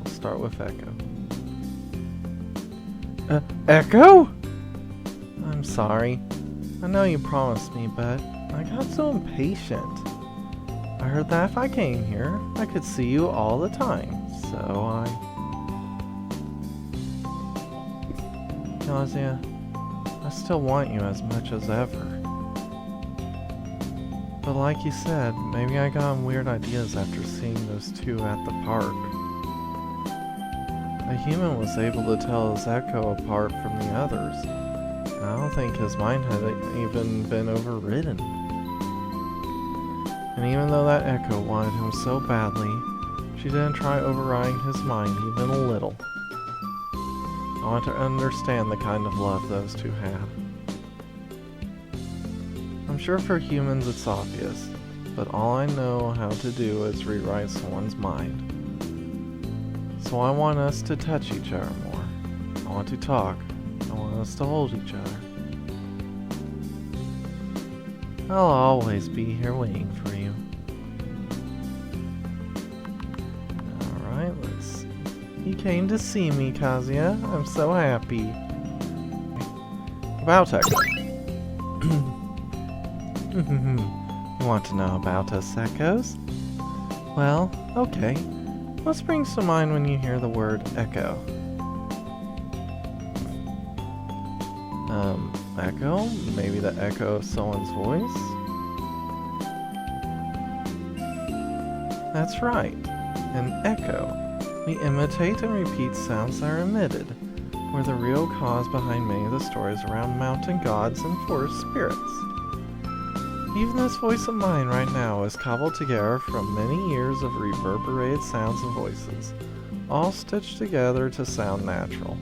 I'll start with Echo. Echo? I'm sorry. I know you promised me, but I got so impatient. I heard that if I came here, I could see you all the time, so Nausea, I still want you as much as ever. But like you said, maybe I got on weird ideas after seeing those two at the park. A human was able to tell his echo apart from the others. And I don't think his mind had even been overridden. And even though that echo wanted him so badly, she didn't try overriding his mind even a little. I want to understand the kind of love those two had. I'm sure for humans it's obvious, but all I know how to do is rewrite someone's mind. So I want us to touch each other more. I want to talk. I want us to hold each other. I'll always be here waiting for you. Alright, let's see. You came to see me, Kazuya. I'm so happy. About Echo. You want to know about us, Echoes? Well, okay. What springs to mind when you hear the word echo? Echo? Maybe the echo of someone's voice? That's right. An echo. We imitate and repeat sounds that are emitted. We're the real cause behind many of the stories around mountain gods and forest spirits. Even this voice of mine right now is cobbled together from many years of reverberated sounds and voices, all stitched together to sound natural.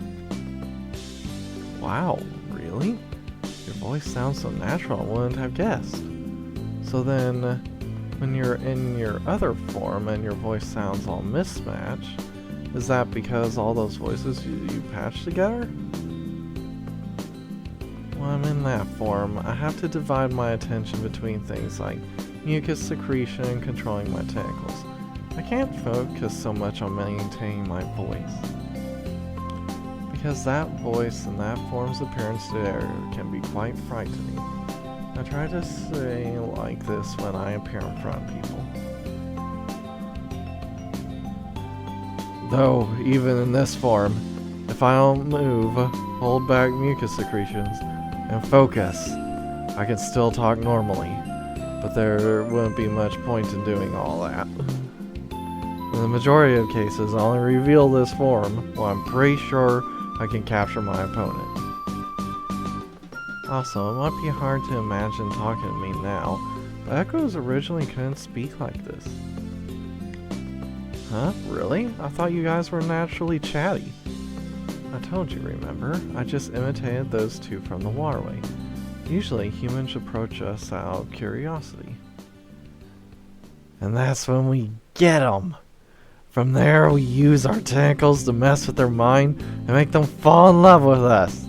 Wow, really? Your voice sounds so natural I wouldn't have guessed. So then, when you're in your other form and your voice sounds all mismatched, is that because all those voices you patched together? When I'm in that form, I have to divide my attention between things like mucus secretion and controlling my tentacles. I can't focus so much on maintaining my voice. Because that voice and that form's appearance there can be quite frightening. I try to say like this when I appear in front of people. Though, even in this form, if I don't move, hold back mucus secretions, and focus, I can still talk normally, but there wouldn't be much point in doing all that. In the majority of cases, I'll only reveal this form when I'm pretty sure I can capture my opponent. Also, it might be hard to imagine talking to me now, but echoes originally couldn't speak like this. Huh? Really? I thought you guys were naturally chatty. I told you, remember? I just imitated those two from the waterway. Usually, humans approach us out of curiosity. And that's when we get them! From there, we use our tentacles to mess with their mind and make them fall in love with us.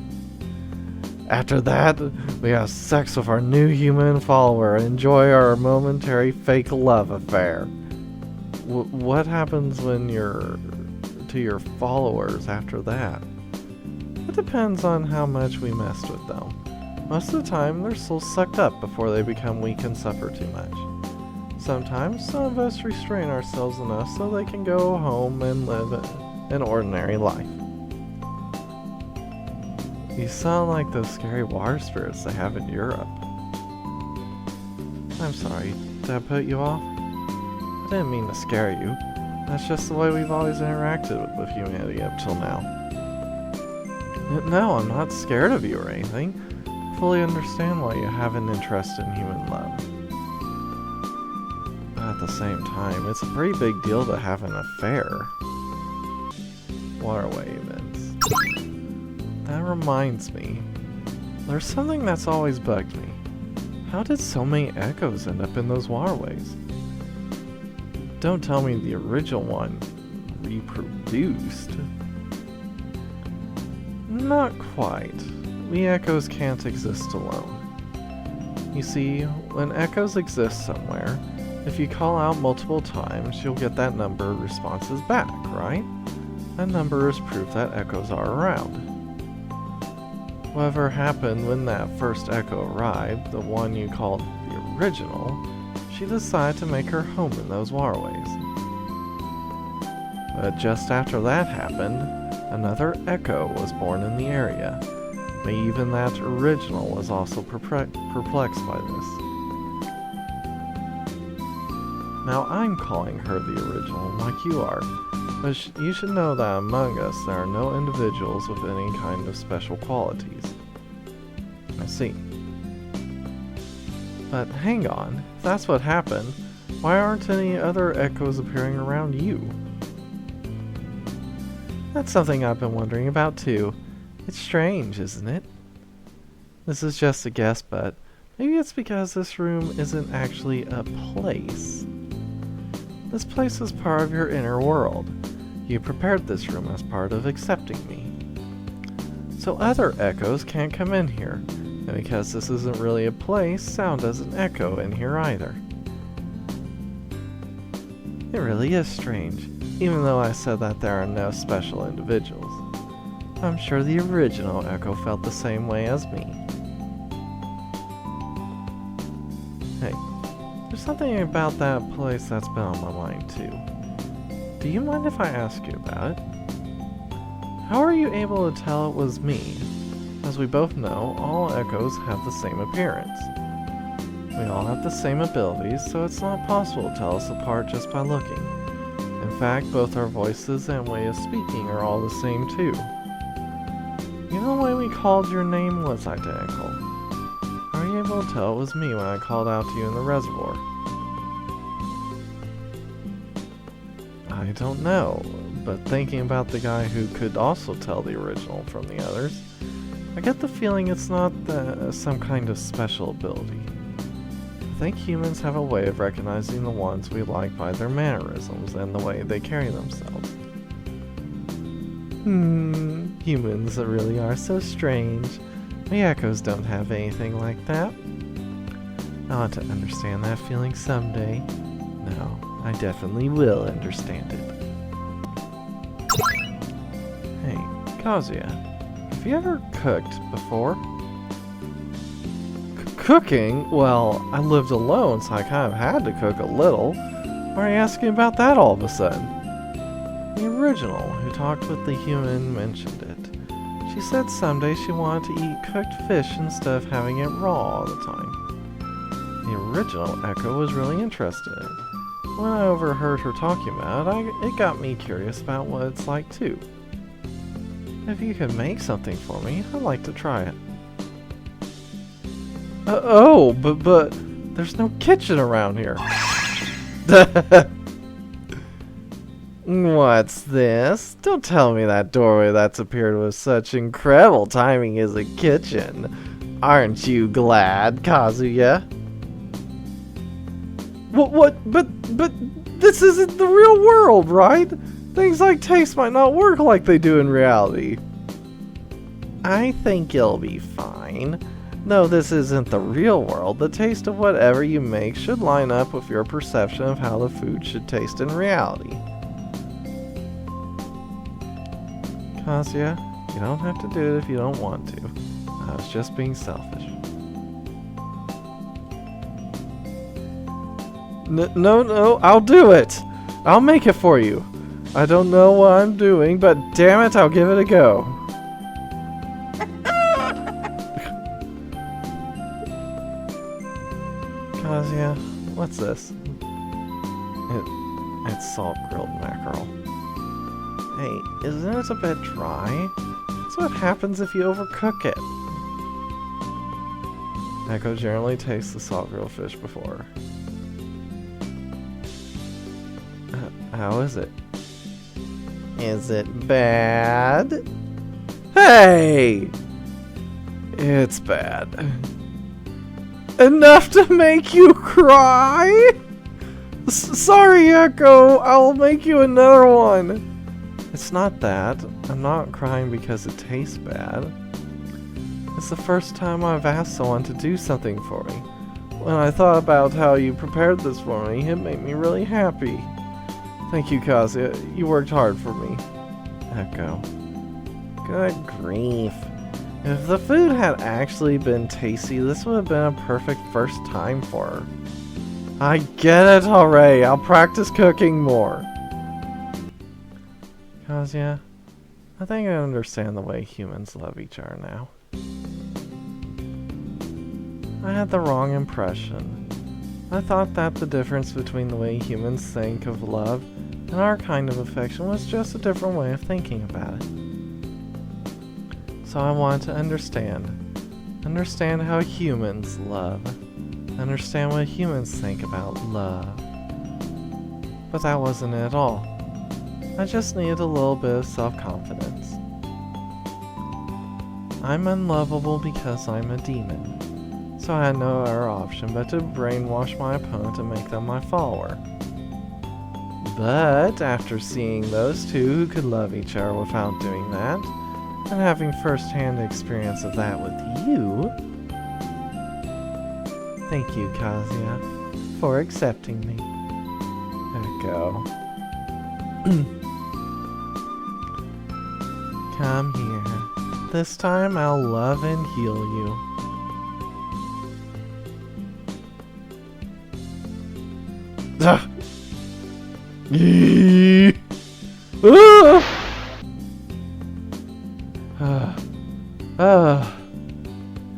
After that, we have sex with our new human follower and enjoy our momentary fake love affair. What happens when to your followers after that? It depends on how much we messed with them. Most of the time, they're still sucked up before they become weak and suffer too much. Sometimes, some of us restrain ourselves enough so they can go home and live an ordinary life. You sound like those scary water spirits they have in Europe. I'm sorry, did I put you off? I didn't mean to scare you. That's just the way we've always interacted with humanity up till now. No, I'm not scared of you or anything. I fully understand why you have an interest in human love. But at the same time, it's a pretty big deal to have an affair. Waterway events. That reminds me. There's something that's always bugged me. How did so many echoes end up in those waterways? Don't tell me the original one reproduced. Not quite. We echoes can't exist alone. You see, when echoes exist somewhere, if you call out multiple times, you'll get that number of responses back, right? and number is proof that echoes are around. Whatever happened when that first echo arrived, the one you called the original, she decided to make her home in those waterways. But just after that happened, another echo was born in the area. But even that original was also perplexed by this. Now I'm calling her the original like you are, but you should know that among us there are no individuals with any kind of special qualities. I see. But hang on, if that's what happened, why aren't any other echoes appearing around you? That's something I've been wondering about too. It's strange, isn't it? This is just a guess, but maybe it's because this room isn't actually a place. This place is part of your inner world. You prepared this room as part of accepting me. So other echoes can't come in here, and because this isn't really a place, sound doesn't echo in here either. It really is strange, even though I said that there are no special individuals. I'm sure the original echo felt the same way as me. Hey, there's something about that place that's been on my mind too. Do you mind if I ask you about it? How are you able to tell it was me? As we both know, all echoes have the same appearance. We all have the same abilities, so it's not possible to tell us apart just by looking. In fact, both our voices and way of speaking are all the same too. Even the way we called your name was identical. How are you able to tell it was me when I called out to you in the reservoir? I don't know, but thinking about the guy who could also tell the original from the others, I get the feeling it's not some kind of special ability. I think humans have a way of recognizing the ones we like by their mannerisms and the way they carry themselves. Humans really are so strange. The echoes don't have anything like that. I want to understand that feeling someday. No, I definitely will understand it. Hey, Kazuya, have you ever cooked before? Cooking? Well, I lived alone, so I kind of had to cook a little. Why are you asking about that all of a sudden? The original who talked with the human mentioned it. She said someday she wanted to eat cooked fish instead of having it raw all the time. The original echo was really interested in it. When I overheard her talking about it, it got me curious about what it's like too. If you could make something for me, I'd like to try it. But there's no kitchen around here. What's this? Don't tell me that doorway that's appeared with such incredible timing is a kitchen. Aren't you glad, Kazuya? What? But this isn't the real world, right? Things like taste might not work like they do in reality. I think you'll be fine. Though this isn't the real world, the taste of whatever you make should line up with your perception of how the food should taste in reality. Kazuya, you don't have to do it if you don't want to. I was just being selfish. No, I'll do it! I'll make it for you. I don't know what I'm doing, but damn it, I'll give it a go. Kazuya, what's this? It's salt grilled mackerel. Hey, isn't it a bit dry? That's what happens if you overcook it. Echo generally tastes the salt grilled fish before. How is it? Is it bad? Hey! It's bad. Enough to make you cry? Sorry, Echo. I'll make you another one. It's not that. I'm not crying because it tastes bad. It's the first time I've asked someone to do something for me. When I thought about how you prepared this for me, it made me really happy. Thank you, Kazuya. You worked hard for me. Echo. Good grief. If the food had actually been tasty, this would have been a perfect first time for her. I get it already. I'll practice cooking more. Kazuya, I think I understand the way humans love each other now. I had the wrong impression. I thought that the difference between the way humans think of love and our kind of affection was just a different way of thinking about it. So I want to understand how humans love, understand what humans think about love. But that wasn't it at all. I just needed a little bit of self-confidence. I'm unlovable because I'm a demon, so I had no other option but to brainwash my opponent and make them my follower. But after seeing those two who could love each other without doing that, and having first-hand experience of that with you, thank you, Kazuya, for accepting me. Echo. Come here. This time I'll love and heal you. Ah!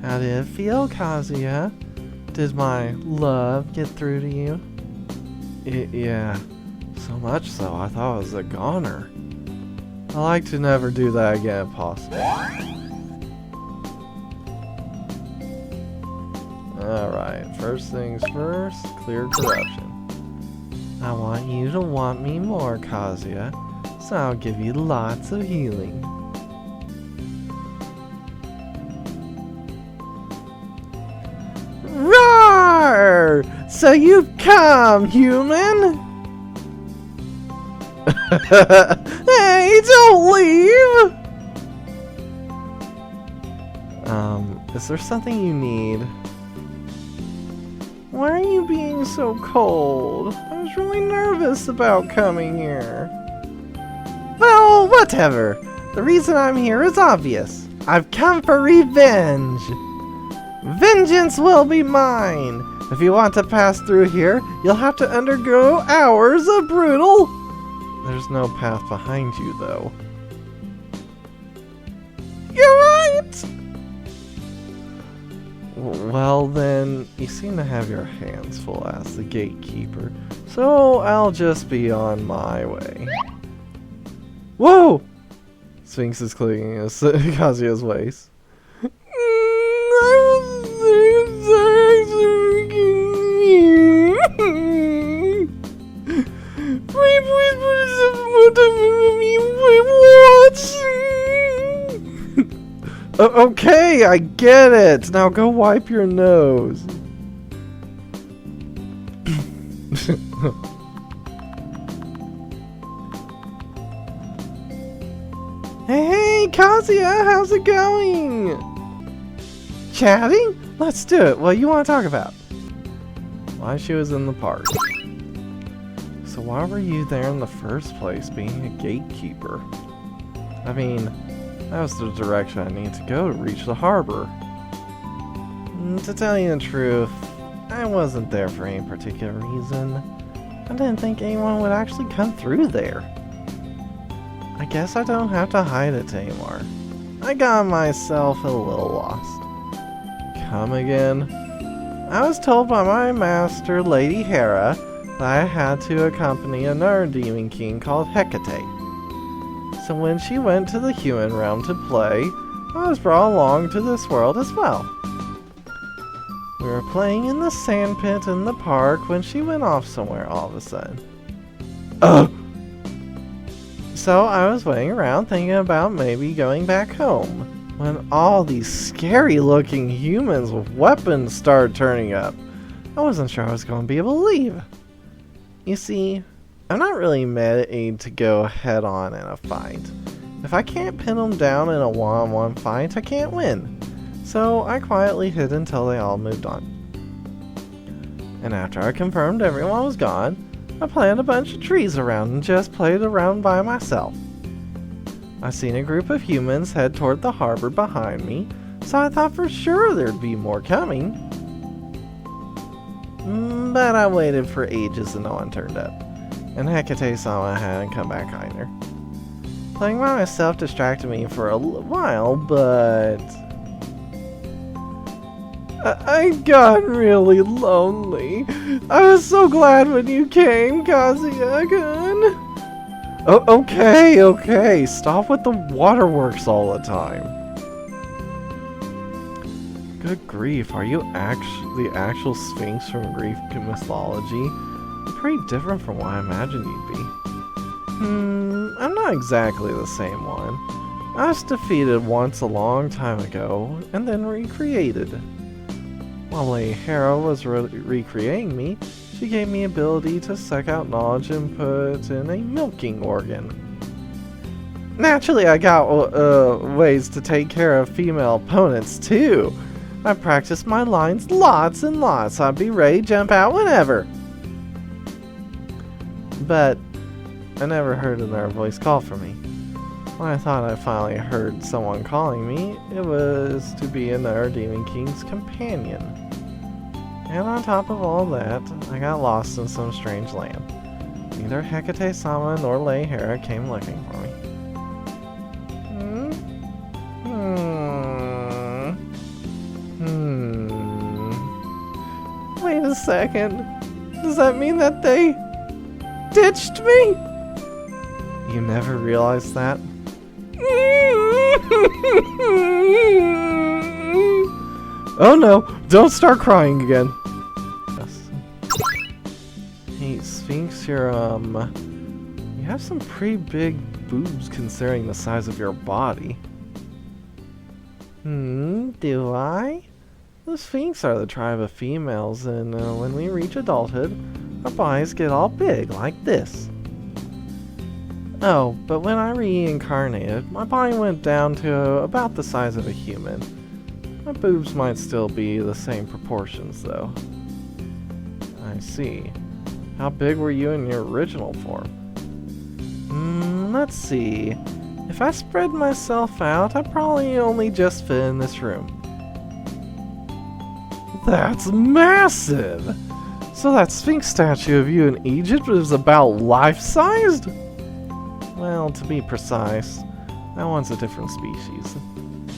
How did it feel, Kazuya? Did my love get through to you? Yeah, so much so I thought it was a goner. I like to never do that again if possible. Alright, first things first, clear corruption. I want you to want me more, Kazuya, so I'll give you lots of healing. Roar! So you've come, human? Hey, don't leave! Is there something you need? Why are you being so cold? I was really nervous about coming here. Well, whatever. The reason I'm here is obvious. I've come for revenge. Vengeance will be mine. If you want to pass through here, you'll have to undergo hours of brutal... There's no path behind you, though. You're right! Well then, you seem to have your hands full as the gatekeeper, so I'll just be on my way. Whoa! Sphinx is clicking Kazuya's waist. Okay, I get it. Now go wipe your nose. Hey, Kazuya, how's it going? Chatting? Let's do it. What do you want to talk about? Why she was in the park. So why were you there in the first place, being a gatekeeper? I mean, that was the direction I need to go to reach the harbor. To tell you the truth, I wasn't there for any particular reason. I didn't think anyone would actually come through there. I guess I don't have to hide it anymore. I got myself a little lost. Come again? I was told by my master, Lady Hera, that I had to accompany another demon king called Hecate. So when she went to the human realm to play, I was brought along to this world as well. We were playing in the sand pit in the park when she went off somewhere all of a sudden. So I was waiting around thinking about maybe going back home, when all these scary looking humans with weapons started turning up. I wasn't sure I was going to be able to leave. You see, I'm not really made to go head on in a fight. If I can't pin them down in a one-on-one fight, I can't win. So I quietly hid until they all moved on. And after I confirmed everyone was gone, I planted a bunch of trees around and just played around by myself. I seen a group of humans head toward the harbor behind me, so I thought for sure there'd be more coming. But I waited for ages and no one turned up, and Hecate-sama hadn't come back either. Playing by myself distracted me for a while, but I got really lonely. I was so glad when you came, Kazuya-kun. Oh, okay. Stop with the waterworks all the time. Good grief, are you the actual Sphinx from Greek mythology? You're pretty different from what I imagined you'd be. I'm not exactly the same one. I was defeated once a long time ago, and then recreated. While Lady Hera was recreating me, she gave me ability to suck out knowledge and put in a milking organ. Naturally, I got ways to take care of female opponents too. I practiced my lines lots and lots. I'd be ready to jump out whenever. But I never heard another voice call for me. When I thought I finally heard someone calling me, it was to be another Demon King's companion. And on top of all that, I got lost in some strange land. Neither Hecate-sama nor Lady Hera came looking for me. Wait a second. Does that mean that they ditched me? You never realized that? Oh no, don't start crying again. Hey, Sphinx, you have some pretty big boobs considering the size of your body. Do I? The Sphinx are the tribe of females, and when we reach adulthood, our bodies get all big, like this. Oh, but when I reincarnated, my body went down to about the size of a human. My boobs might still be the same proportions, though. I see. How big were you in your original form? Let's see. If I spread myself out, I'd probably only just fit in this room. That's massive! So that Sphinx statue of you in Egypt is about life-sized? Well, to be precise, that one's a different species.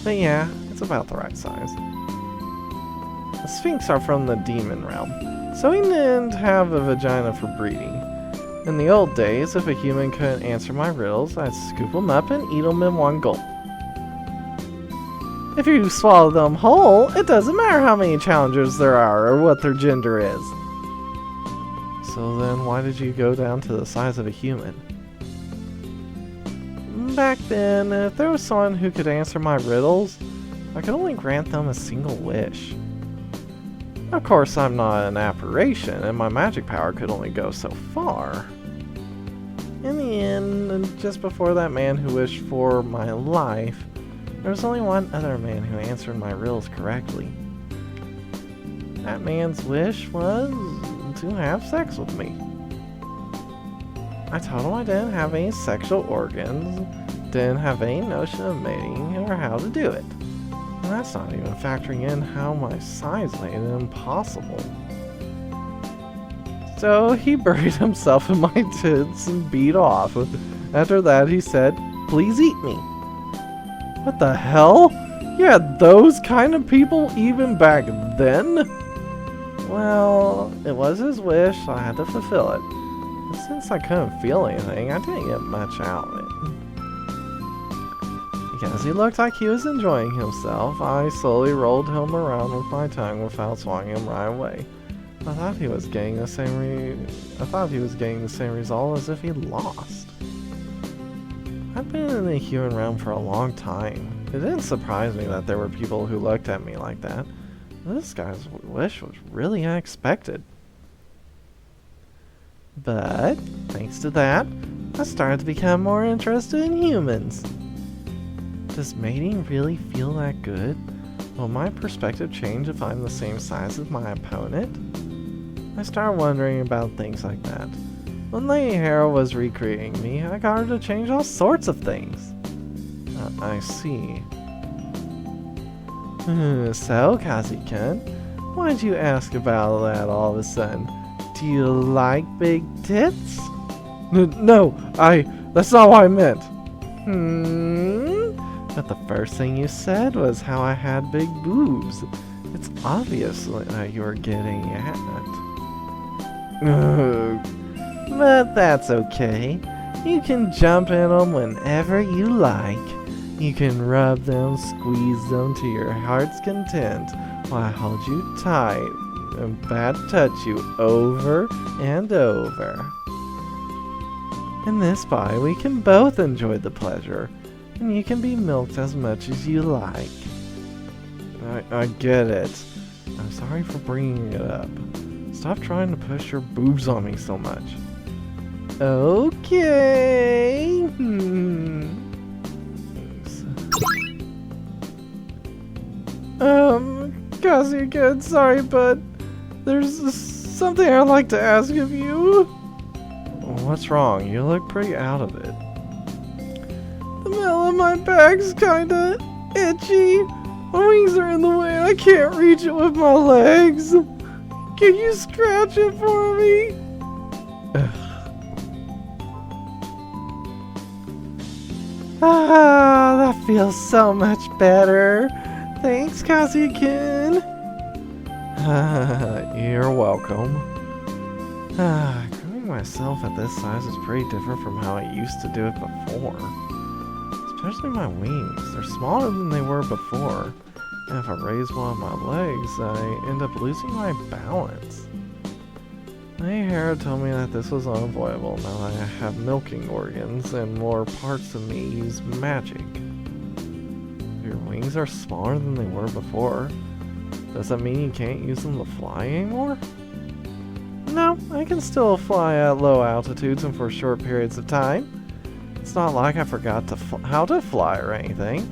But yeah, it's about the right size. The Sphinx are from the demon realm, so we didn't have a vagina for breeding. In the old days, if a human couldn't answer my riddles, I'd scoop them up and eat them in one gulp. If you swallow them whole, it doesn't matter how many challengers there are or what their gender is. So then why did you go down to the size of a human? Back then, if there was someone who could answer my riddles, I could only grant them a single wish. Of course, I'm not an apparition, and my magic power could only go so far. In the end, just before that man who wished for my life, there was only one other man who answered my riddles correctly. That man's wish was to have sex with me. I told him I didn't have any sexual organs, didn't have any notion of mating or how to do it. And that's not even factoring in how my size made it impossible. So he buried himself in my tits and beat off. After that he said, "Please eat me." What the hell? You had those kind of people even back then? Well, it was his wish, so I had to fulfill it. And since I couldn't feel anything, I didn't get much out of it. Because he looked like he was enjoying himself, I slowly rolled him around with my tongue without swatting him right away. I thought he was getting the same result as if he lost. I've been in the human realm for a long time. It didn't surprise me that there were people who looked at me like that. This guy's wish was really unexpected. But, thanks to that, I started to become more interested in humans. Does mating really feel that good? Will my perspective change if I'm the same size as my opponent? I started wondering about things like that. When Lady Hera was recreating me, I got her to change all sorts of things. I see. So, Kazi-kun, why'd you ask about that all of a sudden? Do you like big tits? No, that's not what I meant. But the first thing you said was how I had big boobs. It's obvious that you're getting at it. But that's okay. You can jump in them whenever you like. You can rub them, squeeze them to your heart's content while I hold you tight and bad touch you over and over. In this body, we can both enjoy the pleasure, and you can be milked as much as you like. I get it. I'm sorry for bringing it up. Stop trying to push your boobs on me so much. Okay. Kazi-kun, sorry, but there's something I'd like to ask of you. What's wrong? You look pretty out of it. The middle of my back's kinda itchy. My wings are in the way and I can't reach it with my legs. Can you scratch it for me? That feels so much better. Thanks, Kazi-kun. You're welcome. Growing myself at this size is pretty different from how I used to do it before. Especially my wings. They're smaller than they were before. And if I raise one of my legs, I end up losing my balance. My hair told me that this was unavoidable now that I have milking organs and more parts of me use magic. Your wings are smaller than they were before. Does that mean you can't use them to fly anymore? No, I can still fly at low altitudes and for short periods of time. It's not like I forgot how to fly or anything.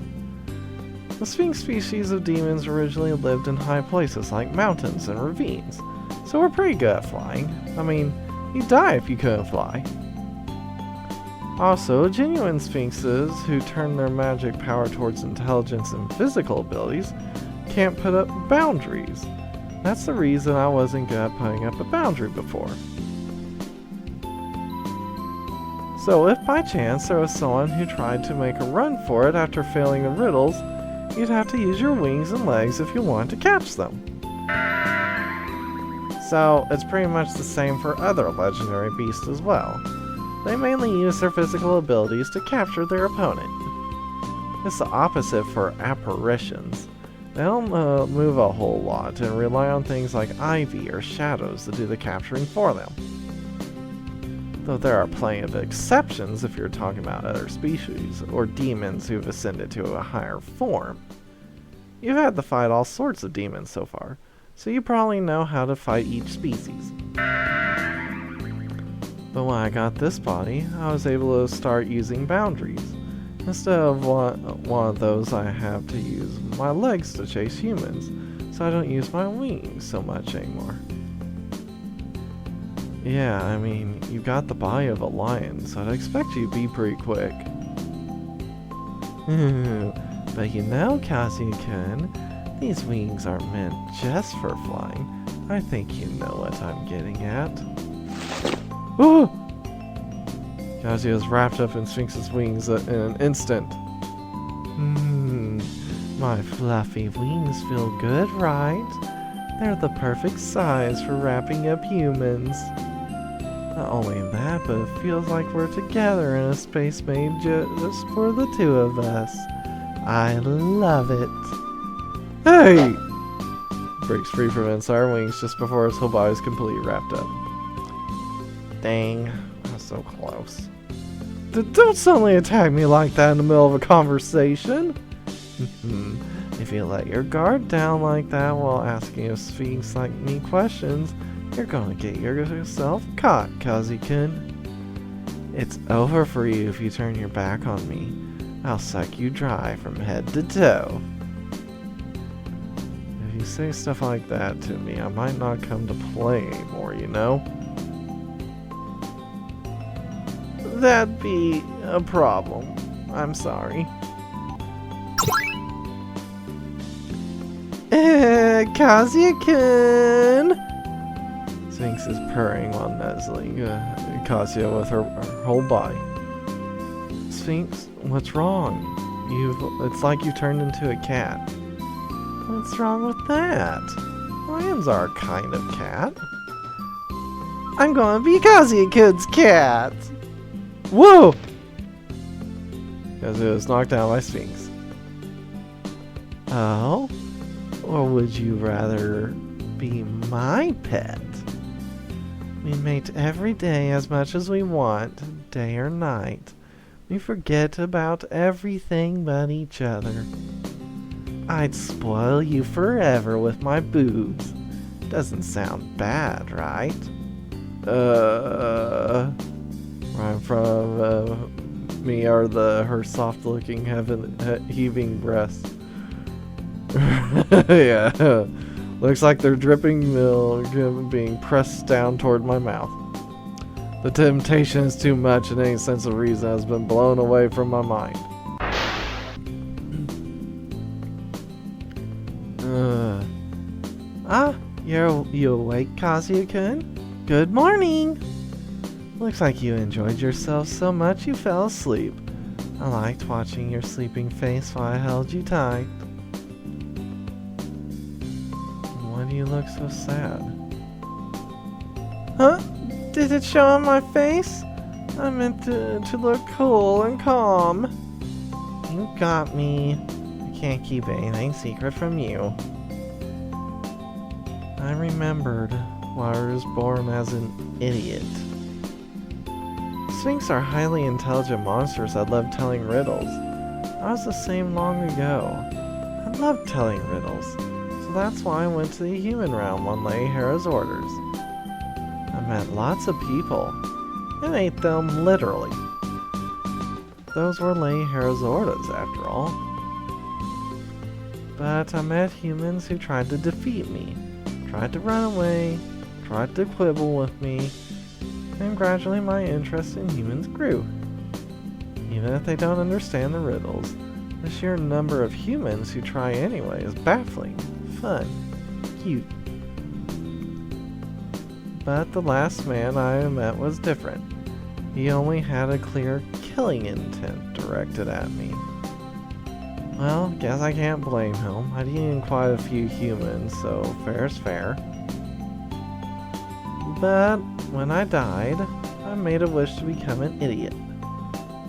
The Sphinx species of demons originally lived in high places like mountains and ravines, so we're pretty good at flying. I mean, you'd die if you couldn't fly. Also, genuine sphinxes who turn their magic power towards intelligence and physical abilities can't put up boundaries. That's the reason I wasn't good at putting up a boundary before. So if by chance there was someone who tried to make a run for it after failing the riddles, you'd have to use your wings and legs if you wanted to catch them. So it's pretty much the same for other legendary beasts as well. They mainly use their physical abilities to capture their opponent. It's the opposite for apparitions. They don't move a whole lot and rely on things like ivy or shadows to do the capturing for them. Though there are plenty of exceptions if you're talking about other species or demons who've ascended to a higher form. You've had to fight all sorts of demons so far, so you probably know how to fight each species. But when I got this body, I was able to start using boundaries. Instead of one of those, I have to use my legs to chase humans, so I don't use my wings so much anymore. Yeah, I mean, you got the body of a lion, so I'd expect you to be pretty quick. But you know, Kazi-kun, these wings aren't meant just for flying. I think you know what I'm getting at. Oh! Kazi was wrapped up in Sphinx's wings in an instant. My fluffy wings feel good, right? They're the perfect size for wrapping up humans. Not only that, but it feels like we're together in a space made just for the two of us. I love it. Hey! Breaks free from inside wings just before his whole body is completely wrapped up. Dang, I was so close. Don't suddenly attack me like that in the middle of a conversation. If you let your guard down like that while asking a sphinx like me questions, you're gonna get yourself caught, Kazi-kun. It's over for you if you turn your back on me. I'll suck you dry from head to toe. If you say stuff like that to me, I might not come to play anymore, you know? That'd be a problem. I'm sorry. Kazuya-kun! Sphinx is purring while nuzzling Kazuya with her whole body. Sphinx, what's wrong? It's like you turned into a cat. What's wrong with that? Lions are a kind of cat. I'm gonna be Kazuya-kun's cat! Whoa! Kazuya is knocked down by Sphinx. Oh? Or would you rather be my pet? We mate every day as much as we want, day or night. We forget about everything but each other. I'd spoil you forever with my boobs. Doesn't sound bad, right? Right from me are her soft-looking, heaving breasts. Yeah. Looks like they're dripping milk being pressed down toward my mouth. The temptation is too much and any sense of reason has been blown away from my mind. You awake, Kazuya-kun? Good morning! Looks like you enjoyed yourself so much you fell asleep. I liked watching your sleeping face while I held you tight. Why do you look so sad? Huh? Did it show on my face? I meant to look cool and calm. You got me. I can't keep anything secret from you. I remembered why I was born as an idiot. Sphinx are highly intelligent monsters that love telling riddles. I was the same long ago. I loved telling riddles, so that's why I went to the human realm on Lady Hera's orders. I met lots of people, and ate them literally. Those were Lady Hera's orders, after all. But I met humans who tried to defeat me, tried to run away, tried to quibble with me, and gradually my interest in humans grew. Even if they don't understand the riddles, the sheer number of humans who try anyway is baffling, fun, cute. But the last man I met was different. He only had a clear killing intent directed at me. Well, guess I can't blame him. I did in quite a few humans, so fair's fair. But when I died, I made a wish to become an idiot.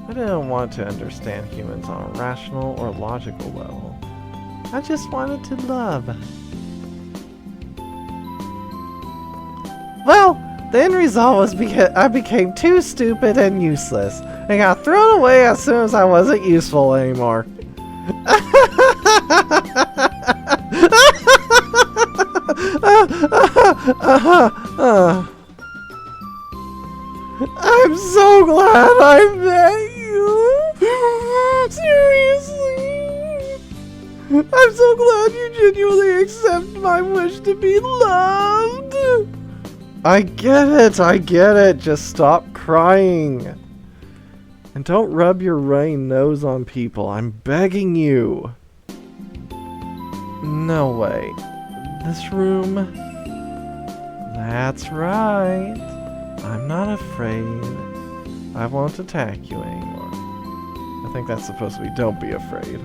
I didn't want to understand humans on a rational or logical level. I just wanted to love. Well, the end result was because I became too stupid and useless, and got thrown away as soon as I wasn't useful anymore. I'm so glad I met you. Seriously. I'm so glad you genuinely accept my wish to be loved. I get it. Just stop crying. And don't rub your running nose on people. I'm begging you. No way. This room. That's right. I'm not afraid. I won't attack you anymore. I think that's supposed to be don't be afraid.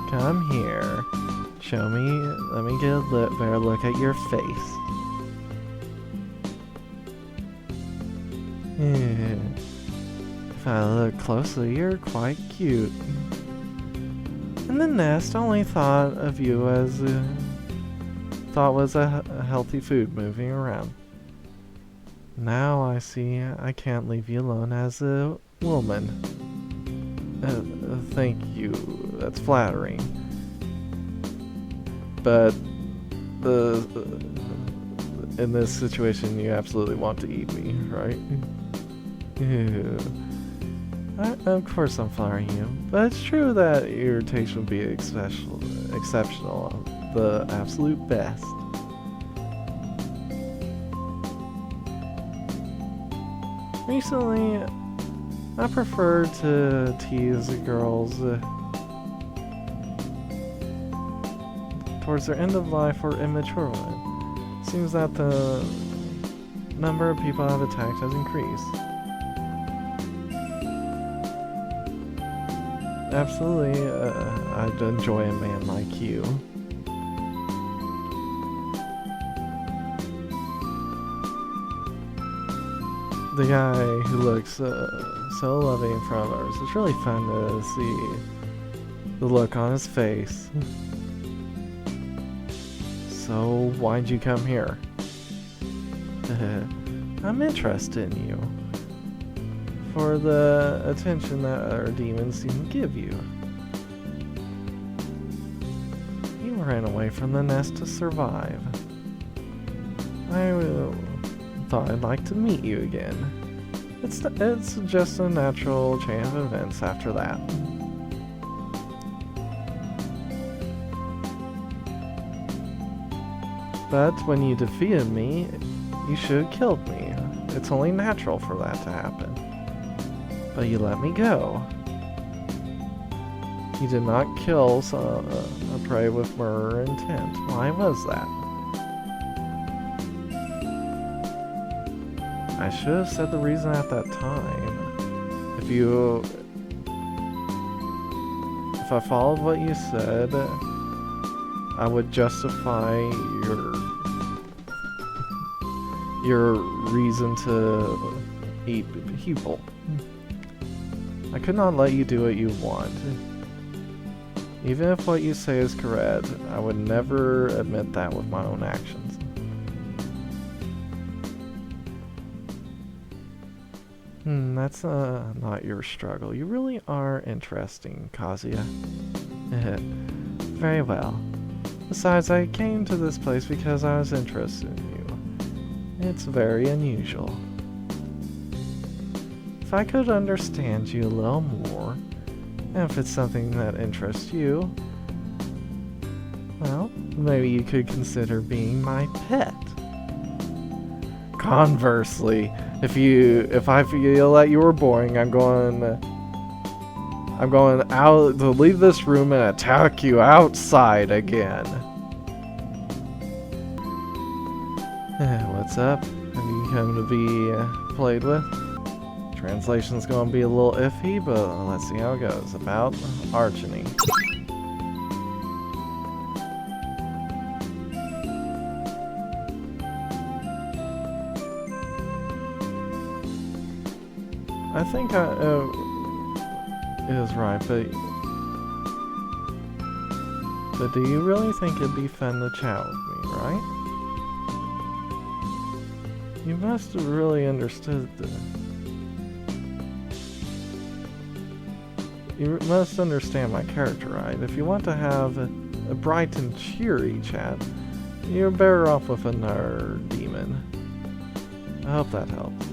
Come here. Show me. Let me get a better look at your face. If I look closely, you're quite cute. In the nest, only thought of you as was a healthy food moving around. Now I see I can't leave you alone as a woman. Thank you. That's flattering. But in this situation, you absolutely want to eat me, right? Of course I'm flattering you, but it's true that your taste would be exceptional, the absolute best. Recently, I prefer to tease girls towards their end of life or immature one. Seems that the number of people I've attacked has increased. Absolutely, I'd enjoy a man like you. The guy who looks so loving in front of others. It's really fun to see the look on his face. So, why'd you come here? I'm interested in you. For the attention that our demons can give you. You ran away from the nest to survive. I thought I'd like to meet you again. It's just a natural chain of events after that. But when you defeated me, you should have killed me. It's only natural for that to happen. But you let me go. You did not kill a prey with murder intent. Why was that? I should have said the reason at that time. If I followed what you said, I would justify your reason to eat people. I could not let you do what you want. Even if what you say is correct, I would never admit that with my own actions. That's not your struggle. You really are interesting, Kazuya. Very well. Besides, I came to this place because I was interested in you. It's very unusual. If I could understand you a little more, and if it's something that interests you, well, maybe you could consider being my pet. Conversely, if I feel that you were boring, I'm going out to leave this room and attack you outside again. What's up? Have you come to be played with? Translation's going to be a little iffy, but let's see how it goes. About archery. I think it is right, but do you really think it'd be fun to chat with me, right? You must have really understood this. You must understand my character, right? If you want to have a bright and cheery chat, you're better off with a nerd demon. I hope that helps.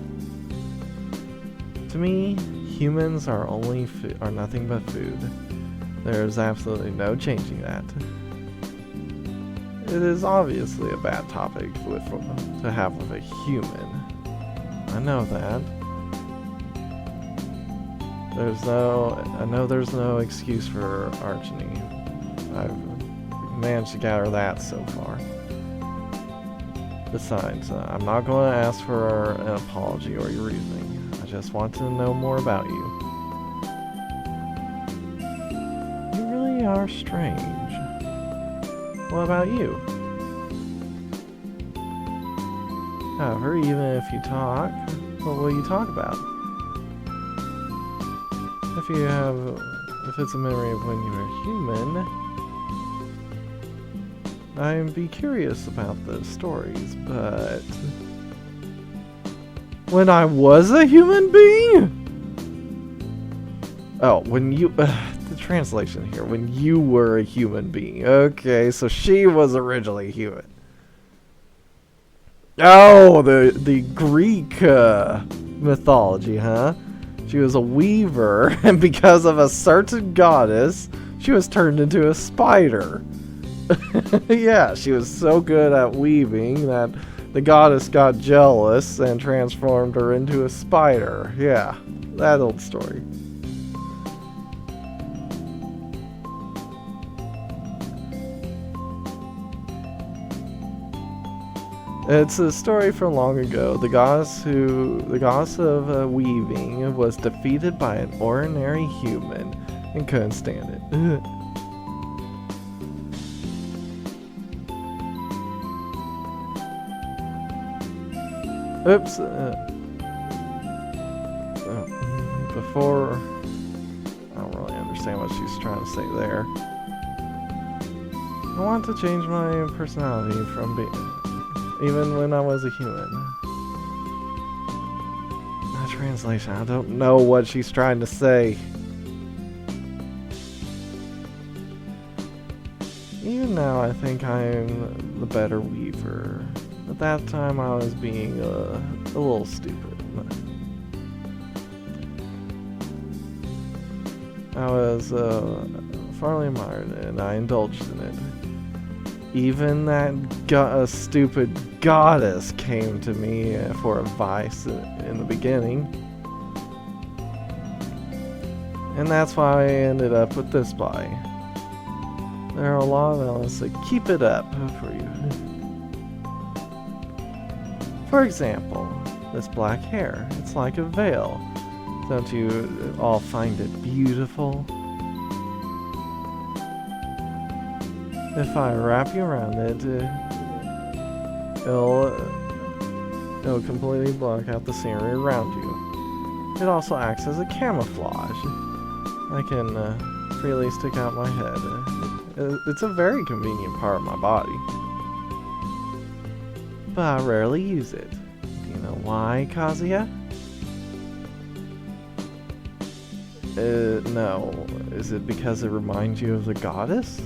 To me, humans are nothing but food. There's absolutely no changing that. It is obviously a bad topic to have with a human. I know that. I know there's no excuse for archery. I've managed to gather that so far. Besides, I'm not going to ask for an apology or your reasoning. I just want to know more about you. You really are strange. What about you? However, even if you talk, what will you talk about? If it's a memory of when you were human, I'd be curious about those stories, but when I was a human being? Oh, when you, the translation here, when you were a human being. Okay, so she was originally human. Oh, the Greek mythology, huh? She was a weaver, and because of a certain goddess, she was turned into a spider. Yeah, she was so good at weaving that the goddess got jealous and transformed her into a spider. Yeah, that old story. It's a story from long ago. The goddess of weaving was defeated by an ordinary human and couldn't stand it. Oops. Before, I don't really understand what she's trying to say there. I want to change my personality from being, even when I was a human. That translation, I don't know what she's trying to say. Even now, I think I'm the better weaver. At that time, I was being a little stupid. I was farly admired and I indulged in it. Even that stupid goddess came to me for advice in the beginning. And that's why I ended up with this body. There are a lot of elements that keep it up for you. For example, this black hair. It's like a veil. Don't you all find it beautiful? If I wrap you around it, it'll completely block out the scenery around you. It also acts as a camouflage. I can freely stick out my head. It's a very convenient part of my body. But I rarely use it. Do you know why, Kazuya? No. Is it because it reminds you of the goddess?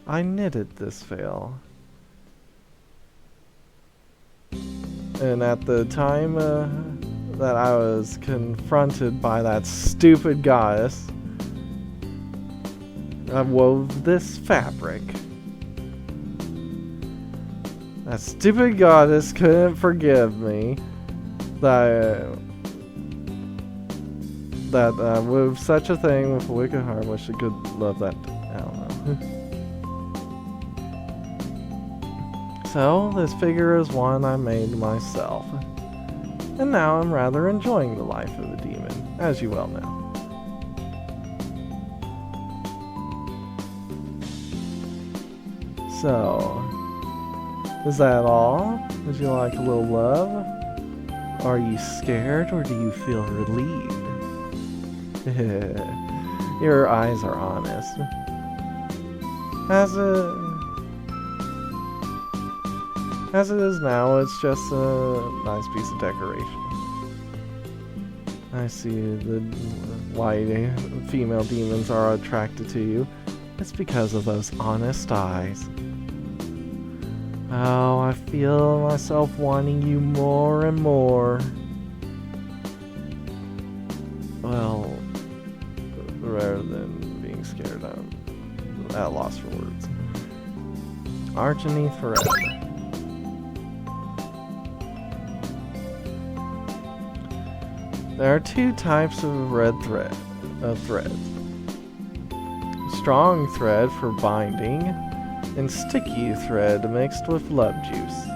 I knitted this veil. And at the time that I was confronted by that stupid goddess, I wove this fabric. That stupid goddess couldn't forgive me that I wove such a thing with a wicked heart. Wish I could love that. I don't know. So, this figure is one I made myself. And now I'm rather enjoying the life of a demon, as you well know. So, is that all? Would you like a little love? Are you scared or do you feel relieved? Your eyes are honest. As it is now, it's just a nice piece of decoration. I see why female demons are attracted to you. It's because of those honest eyes. Oh, I feel myself wanting you more and more. Well, rather than being scared, I'm at a loss for words. Archony forever. There are two types of threads. Strong thread for binding, and sticky thread mixed with love juice.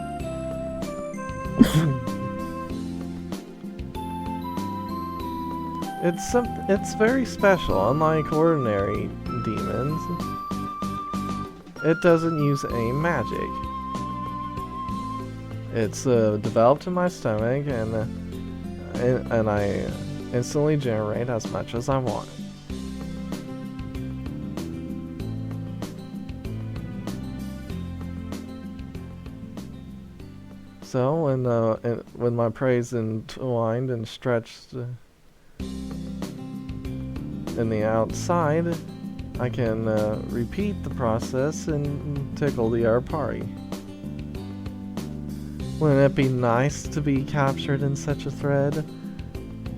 It's very special. Unlike ordinary demons, it doesn't use any magic. It's developed in my stomach, and I instantly generate as much as I want. So when my prey is entwined and stretched in the outside, I can repeat the process and tickle the other party. Wouldn't it be nice to be captured in such a thread?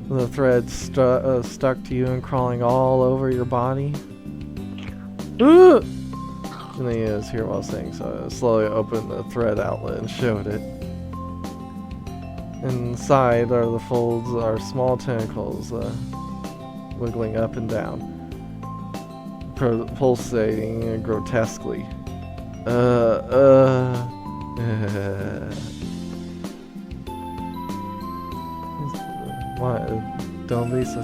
The thread stuck to you and crawling all over your body? And then you just hear what I was saying, so I slowly opened the thread outlet and showed it. Inside are the folds, are small tentacles wiggling up and down, pulsating grotesquely. Why, don't be so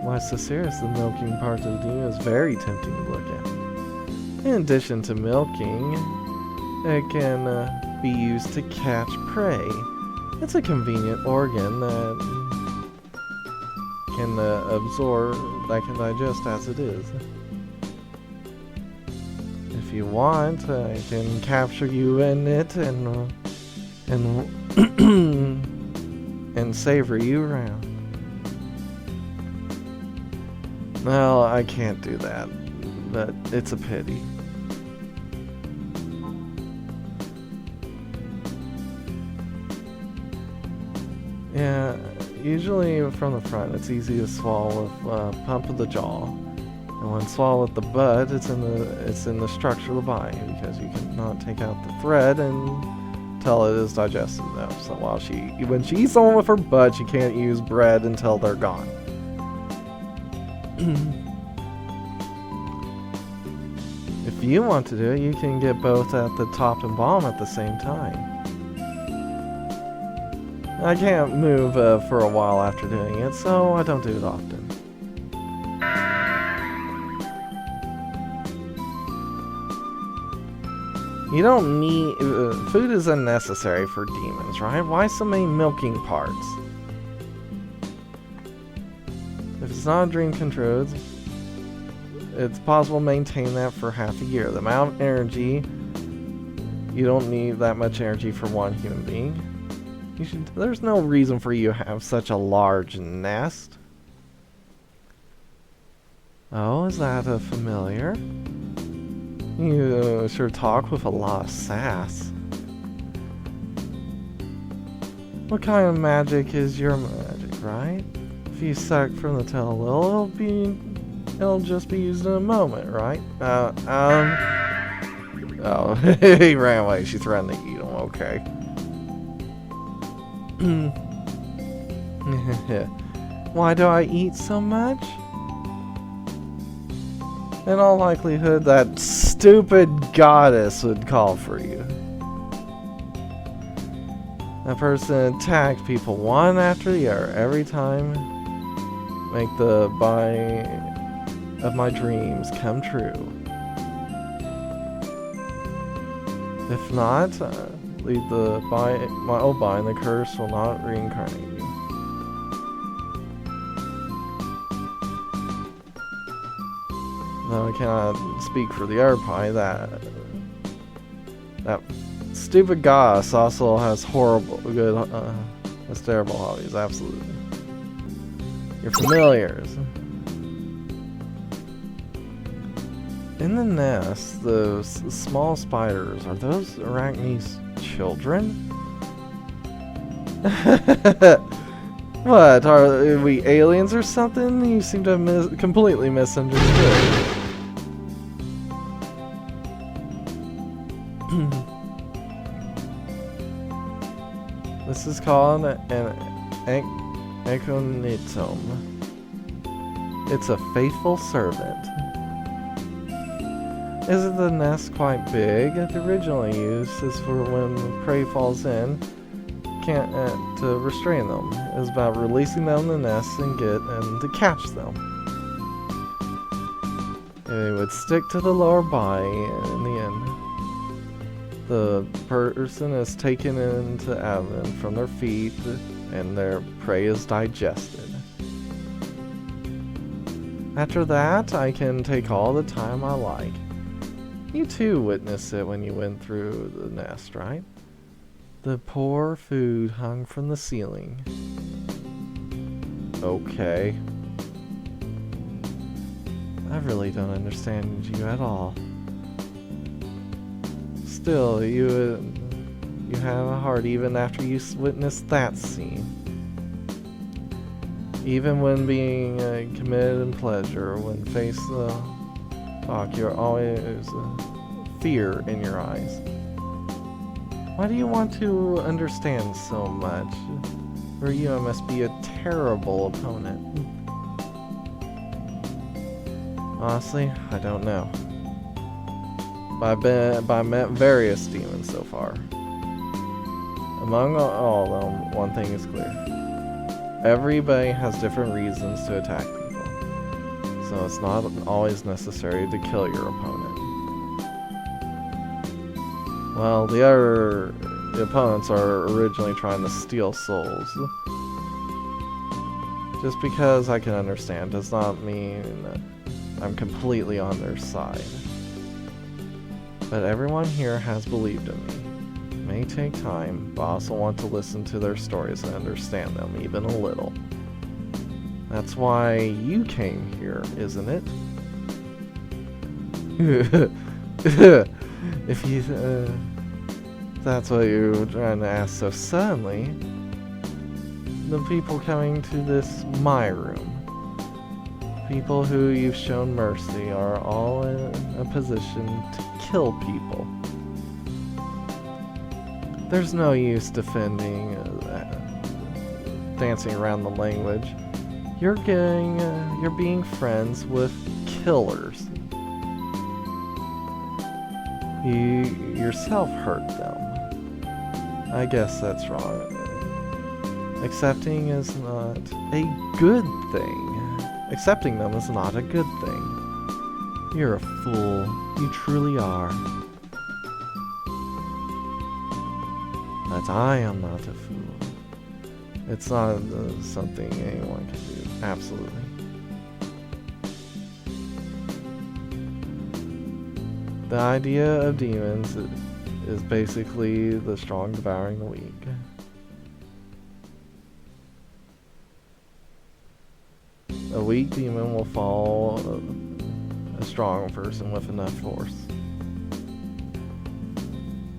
why so serious? The milking part of the demon is very tempting to look at. In addition to milking, it can be used to catch prey. It's a convenient organ that can absorb, that can digest as it is. If you want, I can capture you in it and and savor you around. Well, I can't do that, but it's a pity. Yeah, usually from the front, it's easy to swallow with pump of the jaw, and when swallowed with the butt, it's in the structure of the body because you cannot take out the thread until it is digested. Though, so when she eats someone with her butt, she can't use bread until they're gone. If you want to do it, you can get both at the top and bottom at the same time. I can't move for a while after doing it, so I don't do it often. You don't need... food is unnecessary for demons, right? Why so many milking parts? If it's not a dream come true, it's possible to maintain that for half a year. The amount of energy... You don't need that much energy for one human being. There's no reason for you to have such a large nest. Oh, is that a familiar? You sure talk with a lot of sass. What kind of magic is your magic, right? If you suck from the tail a little, it'll just be used in a moment, right? Oh, he ran away. She threatened to eat him. Okay. Why do I eat so much? In all likelihood, that stupid goddess would call for you. That person attacks people one after the other every time. Make the buy of my dreams come true. If not, leave my old body and the curse will not reincarnate you. Though I cannot speak for the other pie, that stupid goddess also has has terrible hobbies, absolutely. Your familiars. In the nest, those small spiders, are those Arachne's children? What, are we aliens or something? You seem to have completely misunderstood. This is called an ecchi-eng. It's a faithful servant. Isn't the nest quite big? The original use is for when prey falls in, to restrain them. It's about releasing them in the nest and to catch them. It would stick to the lower body in the end. The person is taken into abdomen from their feet and their prey is digested. After that, I can take all the time I like. You too witnessed it when you went through the nest, right? The poor food hung from the ceiling. Okay. I really don't understand you at all. Still, you have a heart even after you witnessed that scene. Even when being committed in pleasure, when face the talk, you're always fear in your eyes. Why do you want to understand so much? For you, I must be a terrible opponent. Honestly, I don't know. I've met various demons so far. Among all of them, one thing is clear. Everybody has different reasons to attack people. So it's not always necessary to kill your opponent. Well, the opponents are originally trying to steal souls. Just because I can understand does not mean I'm completely on their side. But everyone here has believed in me. It may take time, but I also want to listen to their stories and understand them even a little. That's why you came here, isn't it? If you, that's what you were trying to ask so suddenly, the people coming to this my room, people who you've shown mercy, are all in a position to kill people. There's no use defending, dancing around the language. You're being friends with killers. You yourself hurt them. I guess that's wrong. Accepting is not a good thing. Accepting them is not a good thing. You're a fool. You truly are. But I am not a fool. It's not something anyone can do. Absolutely. The idea of demons is basically the strong devouring the weak. A weak demon will follow a strong person with enough force.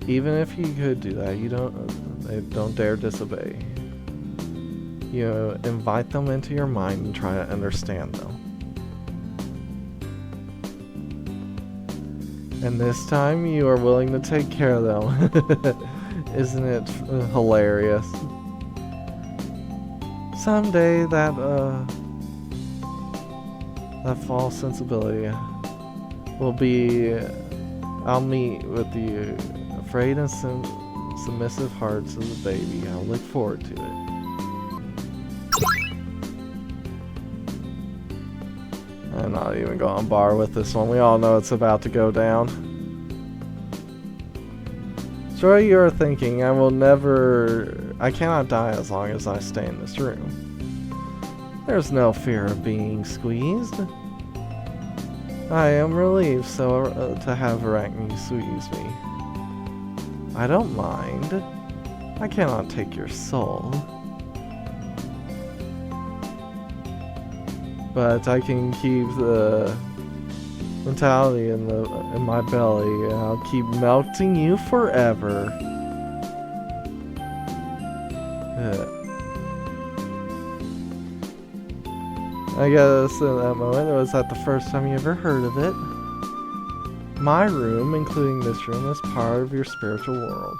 Even if you could do that, they don't dare disobey. You invite them into your mind and try to understand them. And this time you are willing to take care of them. Isn't it hilarious? Someday that false sensibility will be... I'll meet with the afraid and submissive hearts of the baby. I'll look forward to it. I'm not even going bar with this one. We all know it's about to go down. Sure, you are thinking, I cannot die as long as I stay in this room. There's no fear of being squeezed. I am relieved to have Arachne squeeze me. I don't mind. I cannot take your soul. But I can keep the mentality in my belly, and I'll keep melting you forever. I guess in that moment, was that the first time you ever heard of it? My room, including this room, is part of your spiritual world.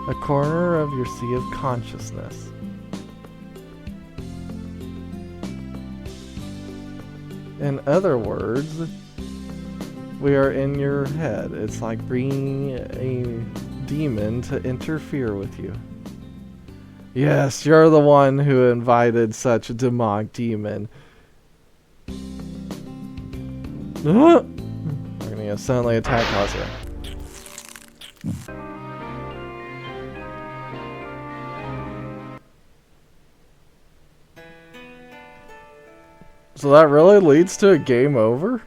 A corner of your sea of consciousness. In other words, we are in your head. It's like bringing a demon to interfere with you. Yes, you're the one who invited such a demonic demon. We're gonna suddenly attack Azra. So that really leads to a game over?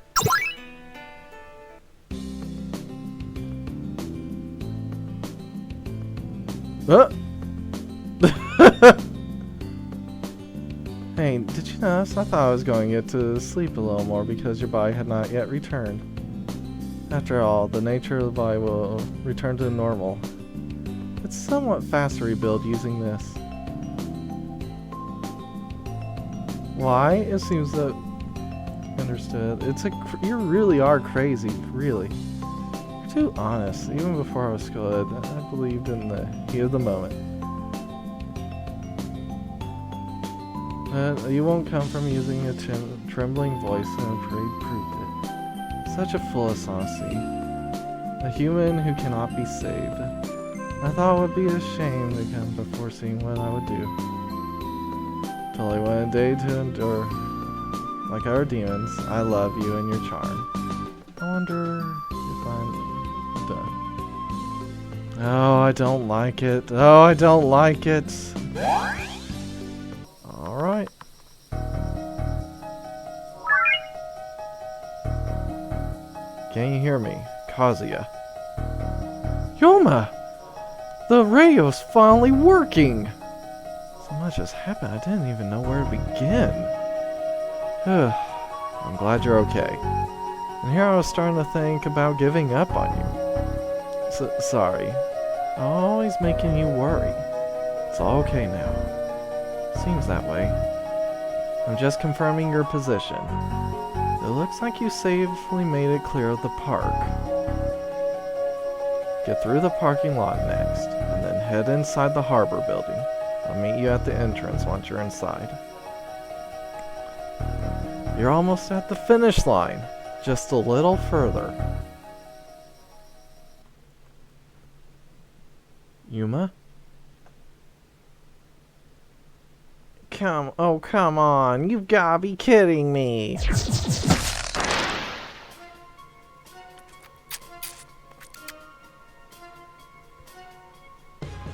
Hey, did you notice? I thought I was going to get to sleep a little more because your body had not yet returned. After all, the nature of the body will return to normal. It's somewhat fast to rebuild using this. Why? It seems that... Understood. You really are crazy, really. You're too honest. Even before I was good, I believed in the heat of the moment. But you won't come from using a trembling voice and afraid proved it. Such a fool honesty. A human who cannot be saved. I thought it would be a shame to come before seeing what I would do. Till I went a day to endure. Like our demons, I love you and your charm. I wonder if I'm done. Oh, I don't like it. Oh, I don't like it. Alright. Can you hear me? Kazuya. Yoma! The radio's finally working! So much has happened, I didn't even know where to begin. I'm glad you're okay. And here I was starting to think about giving up on you. Sorry. I'm always making you worry. It's all okay now. Seems that way. I'm just confirming your position. It looks like you safely made it clear of the park. Get through the parking lot next, and then head inside the harbor building. I'll meet you at the entrance once you're inside. You're almost at the finish line. Just a little further. Yuma? Come on. You've gotta be kidding me.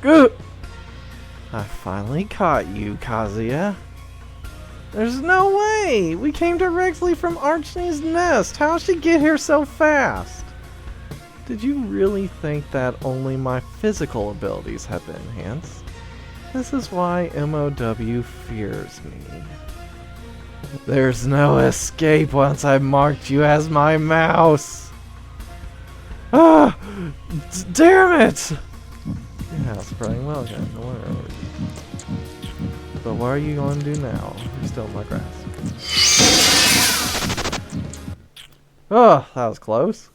Good. I finally caught you, Kazuya. There's no way! We came directly from Archne's nest. How'd she get here so fast? Did you really think that only my physical abilities have been enhanced? This is why MOW fears me. There's no escape once I've marked you as my mouse! Ah! Damn it! Yeah, it's probably well again. No wonder. But what are you going to do now? You're still in my grasp. Oh, that was close.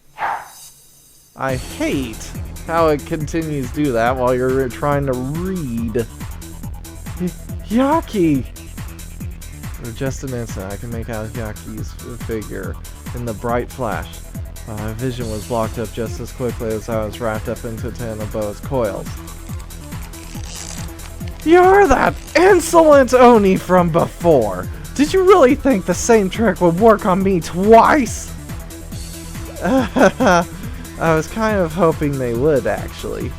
I hate how it continues to do that while you're trying to read. Yaki! For just an instant, I can make out Yaki's figure in the bright flash. My vision was blocked up just as quickly as I was wrapped up into Tanabo's coils. You're that insolent Oni from before! Did you really think the same trick would work on me twice? I was kind of hoping they would, actually.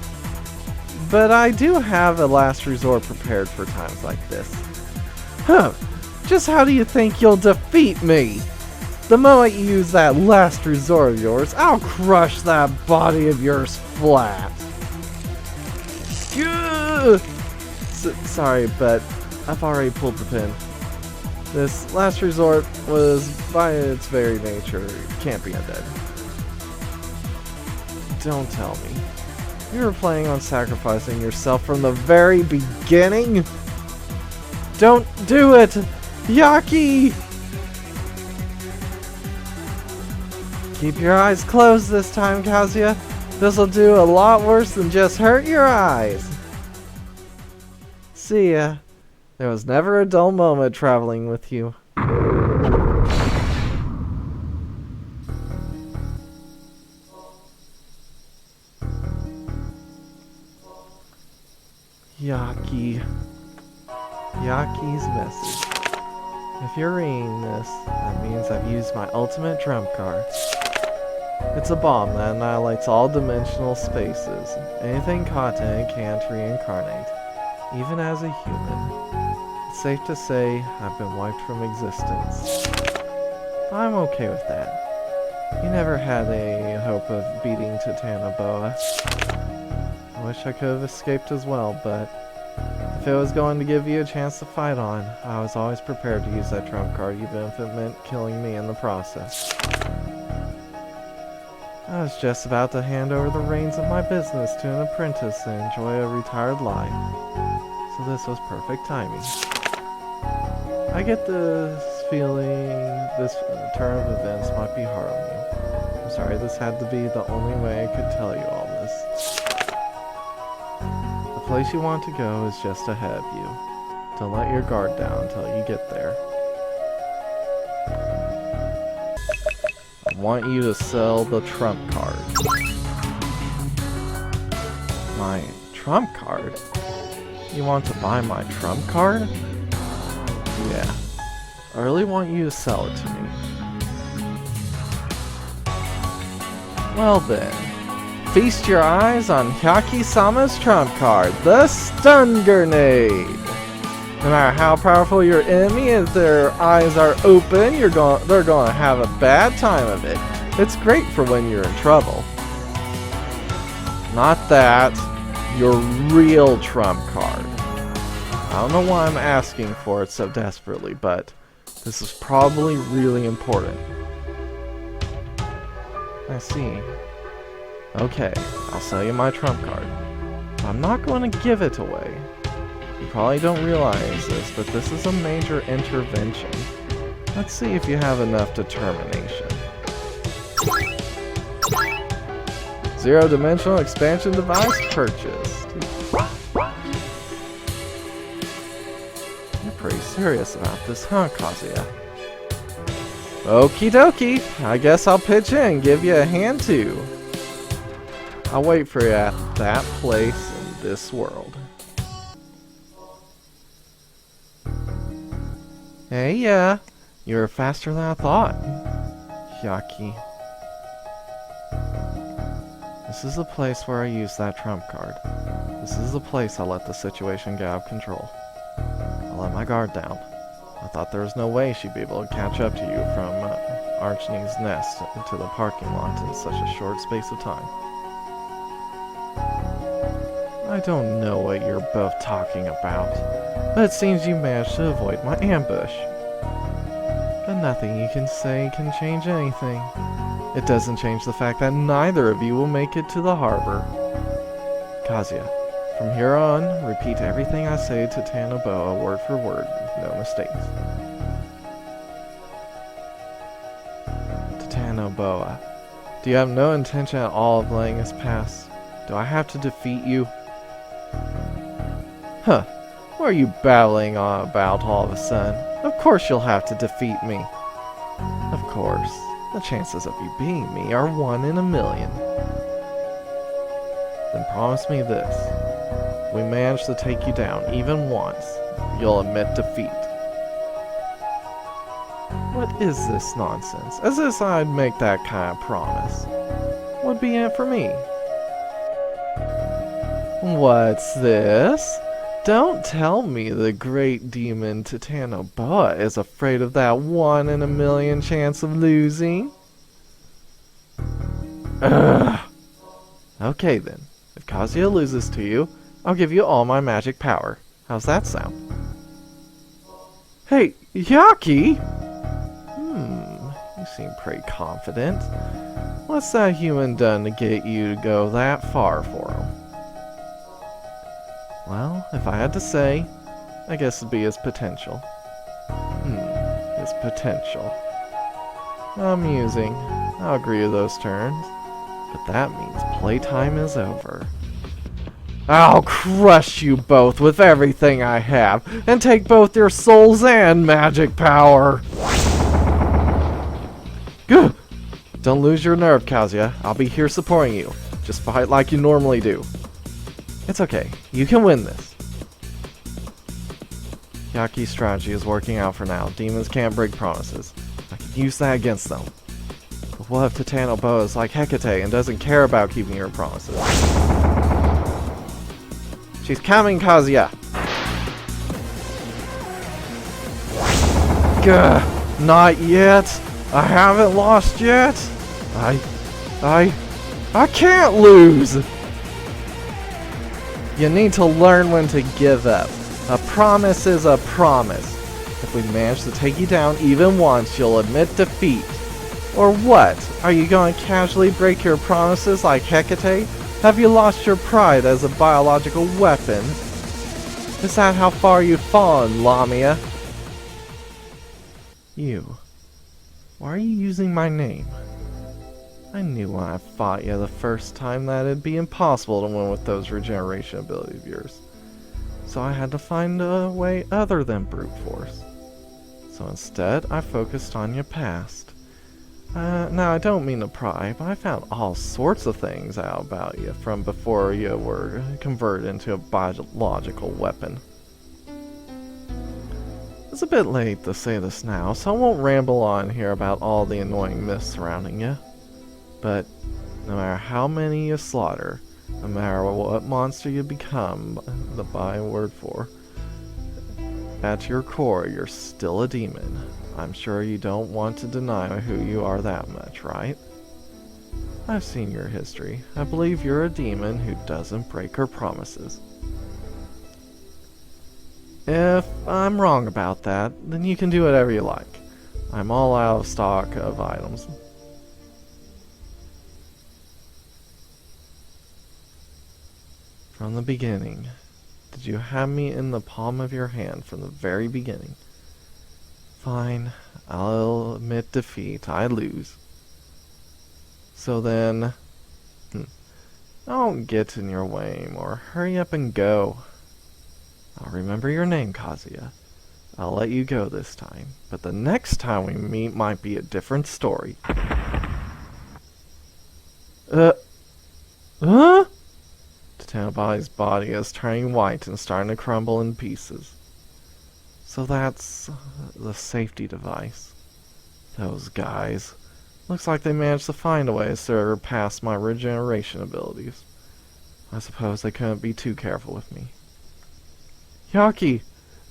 But I do have a last resort prepared for times like this. Huh. Just how do you think you'll defeat me? The moment you use that last resort of yours, I'll crush that body of yours flat. Sorry, but I've already pulled the pin. This last resort was, by its very nature, can't be undead. Don't tell me. You were planning on sacrificing yourself from the very beginning? Don't do it! Yaki! Keep your eyes closed this time, Kazuya. This'll do a lot worse than just hurt your eyes. See ya. There was never a dull moment traveling with you. Yaki's message. If you're reading this, that means I've used my ultimate trump card. It's a bomb that annihilates all dimensional spaces. Anything caught in it can't reincarnate, even as a human. It's safe to say I've been wiped from existence. I'm okay with that. You never had a hope of beating Titanoboa. I wish I could have escaped as well, but if it was going to give you a chance to fight on, I was always prepared to use that trump card, even if it meant killing me in the process. I was just about to hand over the reins of my business to an apprentice and enjoy a retired life, so this was perfect timing. I get this feeling this turn of events might be hard on you. I'm sorry, this had to be the only way I could tell you all this. The place you want to go is just ahead of you. Don't let your guard down until you get there. I want you to sell the trump card. My trump card? You want to buy my trump card? Yeah. I really want you to sell it to me. Well then, feast your eyes on Hyaki-sama's trump card, the Stun Grenade! No matter how powerful your enemy, if their eyes are open, they're gonna have a bad time of it. It's great for when you're in trouble. Not that, your real trump card. I don't know why I'm asking for it so desperately, but this is probably really important. I see. Okay, I'll sell you my trump card. I'm not going to give it away. You probably don't realize this, but this is a major intervention. Let's see if you have enough determination. Zero-dimensional expansion device purchased. You're pretty serious about this, huh, Kazuya? Okie dokie. I guess I'll pitch in and give you a hand too. I'll wait for you at that place in this world. Hey, yeah. You're faster than I thought. Hyaki. This is the place where I use that trump card. This is the place I let the situation get out of control. I let my guard down. I thought there was no way she'd be able to catch up to you from Archne's nest to the parking lot in such a short space of time. I don't know what you're both talking about, but it seems you managed to avoid my ambush. But nothing you can say can change anything. It doesn't change the fact that neither of you will make it to the harbor. Kazuya, from here on, repeat everything I say to Tanoboa word for word, no mistakes. To Tanoboa, do you have no intention at all of letting us pass? Do I have to defeat you? Huh, what are you babbling on about all of a sudden? Of course you'll have to defeat me. Of course, the chances of you beating me are 1 in a million. Then promise me this. If we manage to take you down even once, you'll admit defeat. What is this nonsense? As if I'd make that kind of promise. What'd be in it for me? What's this? Don't tell me the great demon Tanoboa is afraid of that 1 in a million chance of losing. Ugh. Okay then, if Kazuya loses to you, I'll give you all my magic power. How's that sound? Hey, Hyaki! You seem pretty confident. What's that human done to get you to go that far for him? Well, if I had to say, I guess it'd be his potential. His potential. Amusing. I'll agree with those terms. But that means playtime is over. I'll crush you both with everything I have, and take both your souls and magic power! Gah! Don't lose your nerve, Kazuya. I'll be here supporting you. Just fight like you normally do. It's okay. You can win this. Hyaki's strategy is working out for now. Demons can't break promises. I can use that against them. But what if Tanoboa is like Hecate and doesn't care about keeping her promises? She's coming, Kazuya! Gah! Not yet! I haven't lost yet! I can't lose! You need to learn when to give up. A promise is a promise. If we manage to take you down even once, you'll admit defeat. Or what? Are you going to casually break your promises like Hecate? Have you lost your pride as a biological weapon? Is that how far you've fallen, Lamia? You. Why are you using my name? I knew when I fought you the first time that it'd be impossible to win with those regeneration abilities of yours. So I had to find a way other than brute force. So instead, I focused on your past. Now I don't mean to pry, but I found all sorts of things out about you from before you were converted into a biological weapon. It's a bit late to say this now, so I won't ramble on here about all the annoying myths surrounding you. But no matter how many you slaughter, no matter what monster you become, the byword for, at your core, you're still a demon. I'm sure you don't want to deny who you are that much, right? I've seen your history. I believe you're a demon who doesn't break her promises. If I'm wrong about that, then you can do whatever you like. I'm all out of stock of items. From the beginning. Did you have me in the palm of your hand from the very beginning? Fine, I'll admit defeat. I lose. So then, don't get in your way more. Hurry up and go. I'll remember your name, Kazuya. I'll let you go this time, but the next time we meet might be a different story. Huh? Tanabe's body is turning white and starting to crumble in pieces. So that's the safety device. Those guys. Looks like they managed to find a way to surpass my regeneration abilities. I suppose they couldn't be too careful with me. Yaki,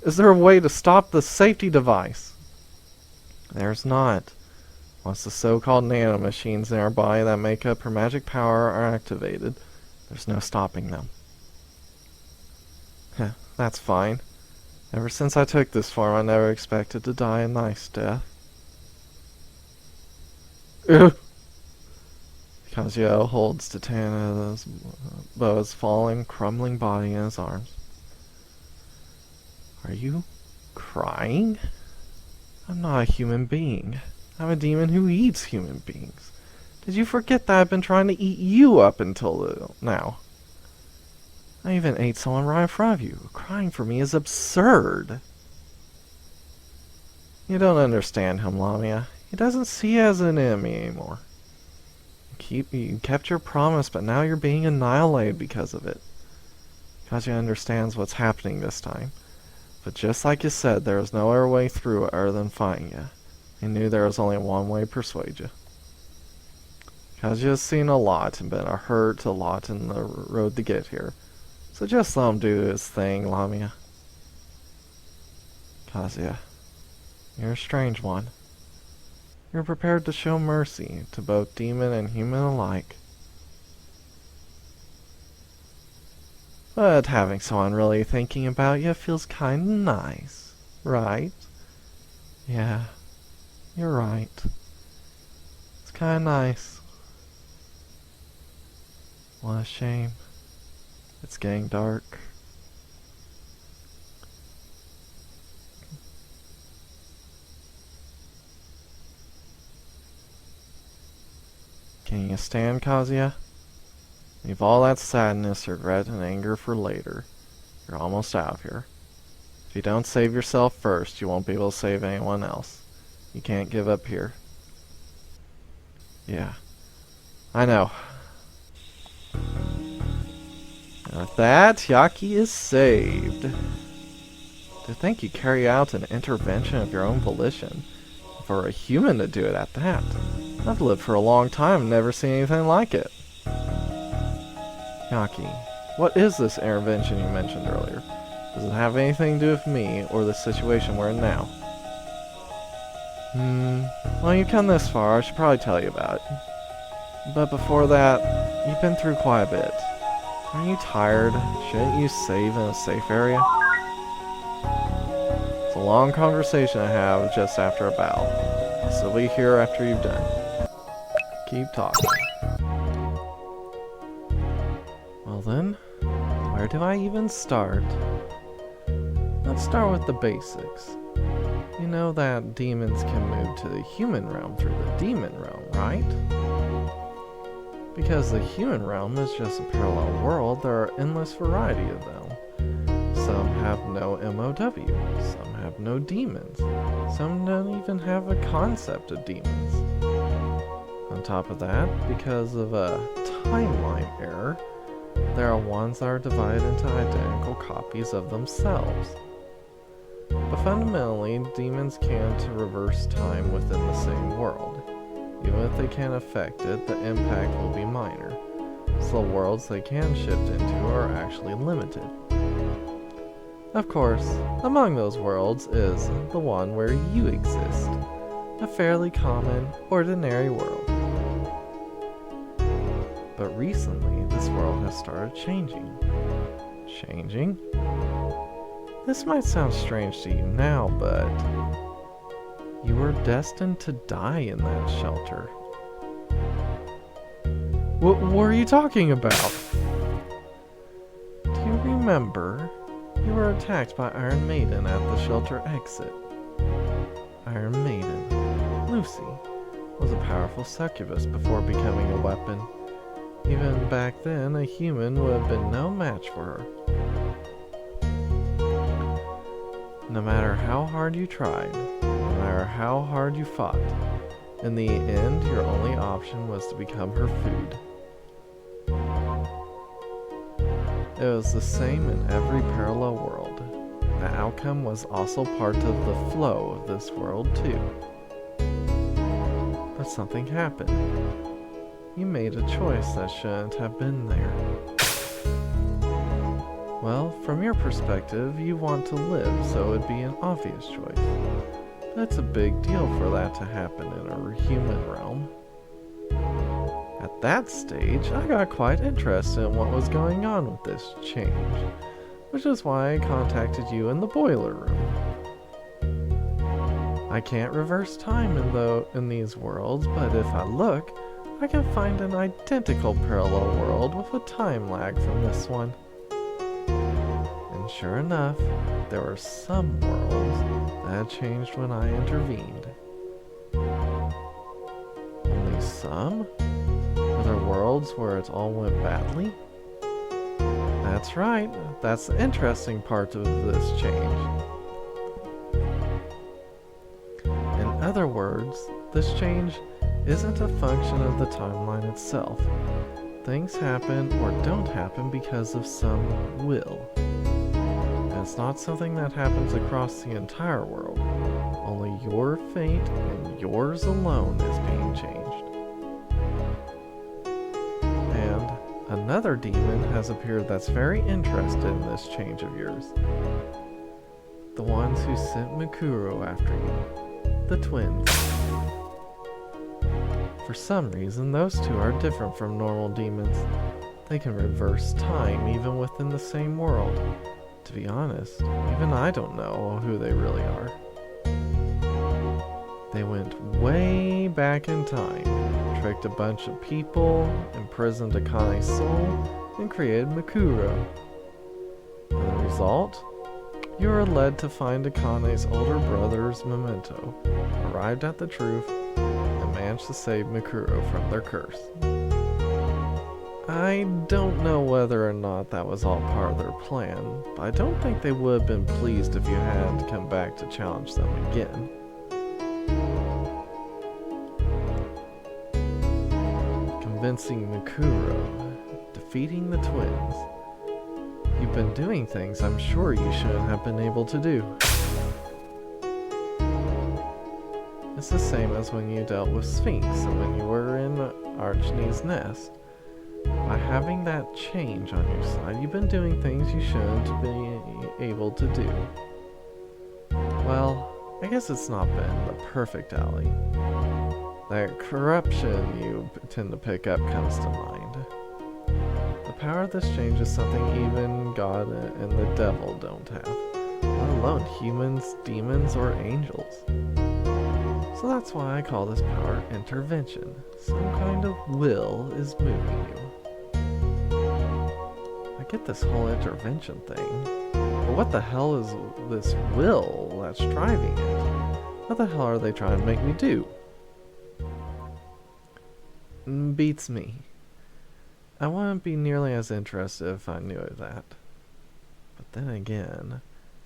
is there a way to stop the safety device? There's not. Once the so-called nanomachines in our body that make up her magic power are activated, there's no stopping them. Heh, that's fine. Ever since I took this form, I never expected to die a nice death. Kazuya holds Tanabe's fallen, crumbling body in his arms. Are you crying? I'm not a human being. I'm a demon who eats human beings. Did you forget that I've been trying to eat you up until now? I even ate someone right in front of you. Crying for me is absurd. You don't understand him, Lamia. He doesn't see you as an enemy anymore. You kept your promise, but now you're being annihilated because of it. Kazuya understands what's happening this time. But just like you said, there was no other way through it other than fighting you. He knew there was only one way to persuade you. Kazuya's seen a lot and been hurt a lot in the road to get here. So just let him do his thing, Lamia. Kazuya, you're a strange one. You're prepared to show mercy to both demon and human alike. But having someone really thinking about you feels kinda nice, right? Yeah, you're right. It's kinda nice. What a shame. It's getting dark. Can you stand, Kazuya? Leave all that sadness, regret, and anger for later. You're almost out of here. If you don't save yourself first, you won't be able to save anyone else. You can't give up here. Yeah, I know. And with that, Yaki is saved. To think you carry out an intervention of your own volition. For a human to do it at that. I've lived for a long time and never seen anything like it. Yaki, what is this intervention you mentioned earlier? Does it have anything to do with me or the situation we're in now? Well, you've come this far, I should probably tell you about it. But before that, you've been through quite a bit. Aren't you tired? Shouldn't you save in a safe area? It's a long conversation I have just after a battle. I'll still be here after you've done. Keep talking. Well then, where do I even start? Let's start with the basics. You know that demons can move to the human realm through the demon realm, right? Because the human realm is just a parallel world, there are endless variety of them. Some have no MOW, some have no demons, some don't even have a concept of demons. On top of that, because of a timeline error, there are ones that are divided into identical copies of themselves. But fundamentally, demons can't reverse time within the same world. Even if they can affect it, the impact will be minor, so the worlds they can shift into are actually limited. Of course, among those worlds is the one where you exist, a fairly common, ordinary world. But recently, this world has started changing. Changing? This might sound strange to you now, but you were destined to die in that shelter. What are you talking about? Do you remember? You were attacked by Iron Maiden at the shelter exit. Iron Maiden, Lucy, was a powerful succubus before becoming a weapon. Even back then, a human would have been no match for her. No matter how hard you tried, no matter how hard you fought, in the end, your only option was to become her food. It was the same in every parallel world. The outcome was also part of the flow of this world too. But something happened. You made a choice that shouldn't have been there. Well, from your perspective, you want to live, so it'd be an obvious choice. But it's a big deal for that to happen in a human realm. At that stage, I got quite interested in what was going on with this change, which is why I contacted you in the boiler room. I can't reverse time in these worlds, but if I look, I can find an identical parallel world with a time lag from this one. And sure enough, there were some worlds that had changed when I intervened. Only some? Were there worlds where it all went badly? That's right, that's the interesting part of this change. In other words, this change isn't a function of the timeline itself. Things happen or don't happen because of some will. And it's not something that happens across the entire world. Only your fate and yours alone is being changed. And another demon has appeared that's very interested in this change of yours. The ones who sent Mikuro after you. The twins. For some reason, those two are different from normal demons. They can reverse time even within the same world. To be honest, even I don't know who they really are. They went way back in time, tricked a bunch of people, imprisoned Akane's soul, and created Mikuro. And the result? You are led to find Akane's older brother's memento, arrived at the truth, and managed to save Mikuro from their curse. I don't know whether or not that was all part of their plan, but I don't think they would have been pleased if you had to come back to challenge them again. Convincing Mikuro, defeating the twins. You've been doing things I'm sure you shouldn't have been able to do. It's the same as when you dealt with Sphinx and when you were in Archne's nest. By having that change on your side, you've been doing things you shouldn't be able to do. Well, I guess it's not been the perfect alley. That corruption you tend to pick up comes to mind. The power of this change is something even God and the devil don't have, let alone humans, demons, or angels. So that's why I call this power intervention. Some kind of will is moving you. I get this whole intervention thing, but what the hell is this will that's driving it? What the hell are they trying to make me do? Beats me. I wouldn't be nearly as interested if I knew that. But then again,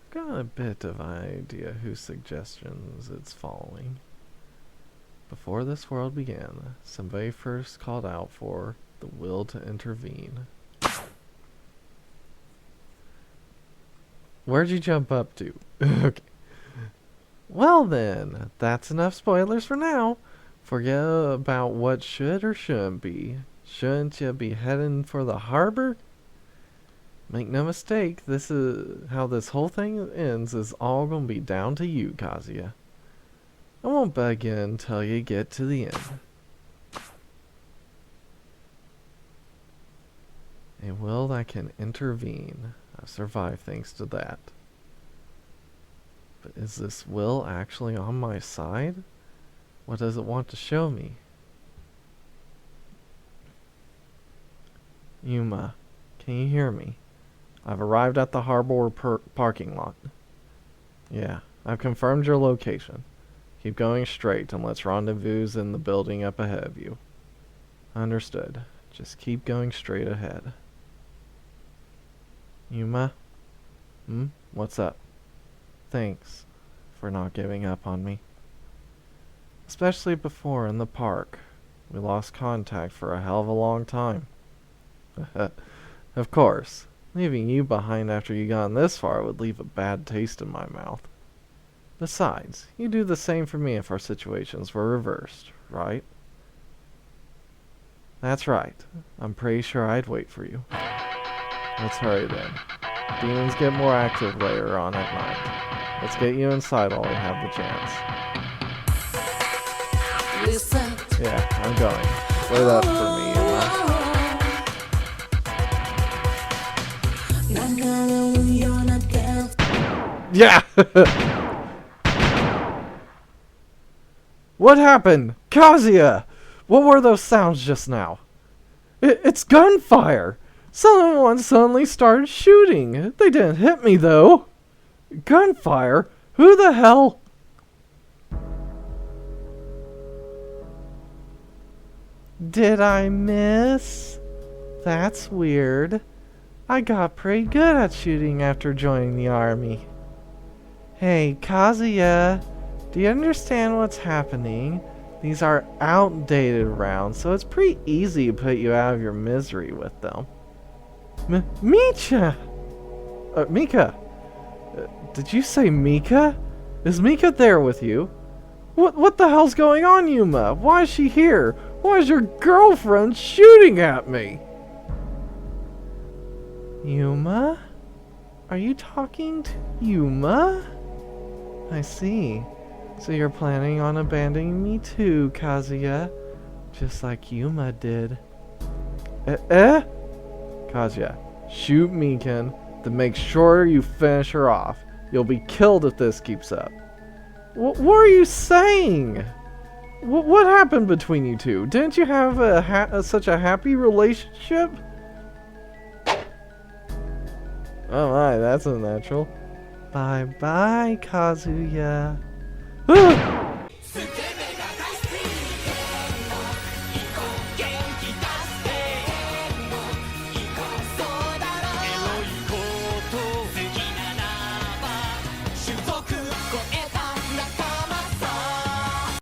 I've got a bit of an idea whose suggestions it's following. Before this world began, somebody first called out for the will to intervene. Where'd you jump up to? Okay. Well then, that's enough spoilers for now. Forget about what should or shouldn't be. Shouldn't you be heading for the harbor? Make no mistake, this is how this whole thing ends is all gonna be down to you, Kazuya. I won't beg you until you get to the end. A will that can intervene. I've survived thanks to that. But is this will actually on my side? What does it want to show me? Yuma, can you hear me? I've arrived at the harbor parking lot. Yeah, I've confirmed your location. Keep going straight and let's rendezvous in the building up ahead of you. Understood. Just keep going straight ahead. Yuma? What's up? Thanks for not giving up on me. Especially before in the park. We lost contact for a hell of a long time. Of course. Leaving you behind after you got this far would leave a bad taste in my mouth. Besides, you do the same for me if our situations were reversed, right? That's right. I'm pretty sure I'd wait for you. Let's hurry then. Demons get more active later on at night. Let's get you inside while we have the chance. Yeah, I'm going. Play that for me, Emma. Yeah! What happened? Kazuya! What were those sounds just now? It's gunfire! Someone suddenly started shooting. They didn't hit me, though. Gunfire? Who the hell? Did I miss? That's weird. I got pretty good at shooting after joining the army. Hey, Kazuya, do you understand what's happening? These are outdated rounds, so it's pretty easy to put you out of your misery with them. Mika! Did you say Mika? Is Mika there with you? What the hell's going on, Yuma? Why is she here? Why is your girlfriend shooting at me? Yuma? Are you talking to Yuma? I see. So you're planning on abandoning me too, Kazuya. Just like Yuma did. Kazuya, shoot Mikan, then make sure you finish her off. You'll be killed if this keeps up. What are you saying? What happened between you two? Didn't you have such a happy relationship? Oh my, that's unnatural. Bye-bye, Kazuya.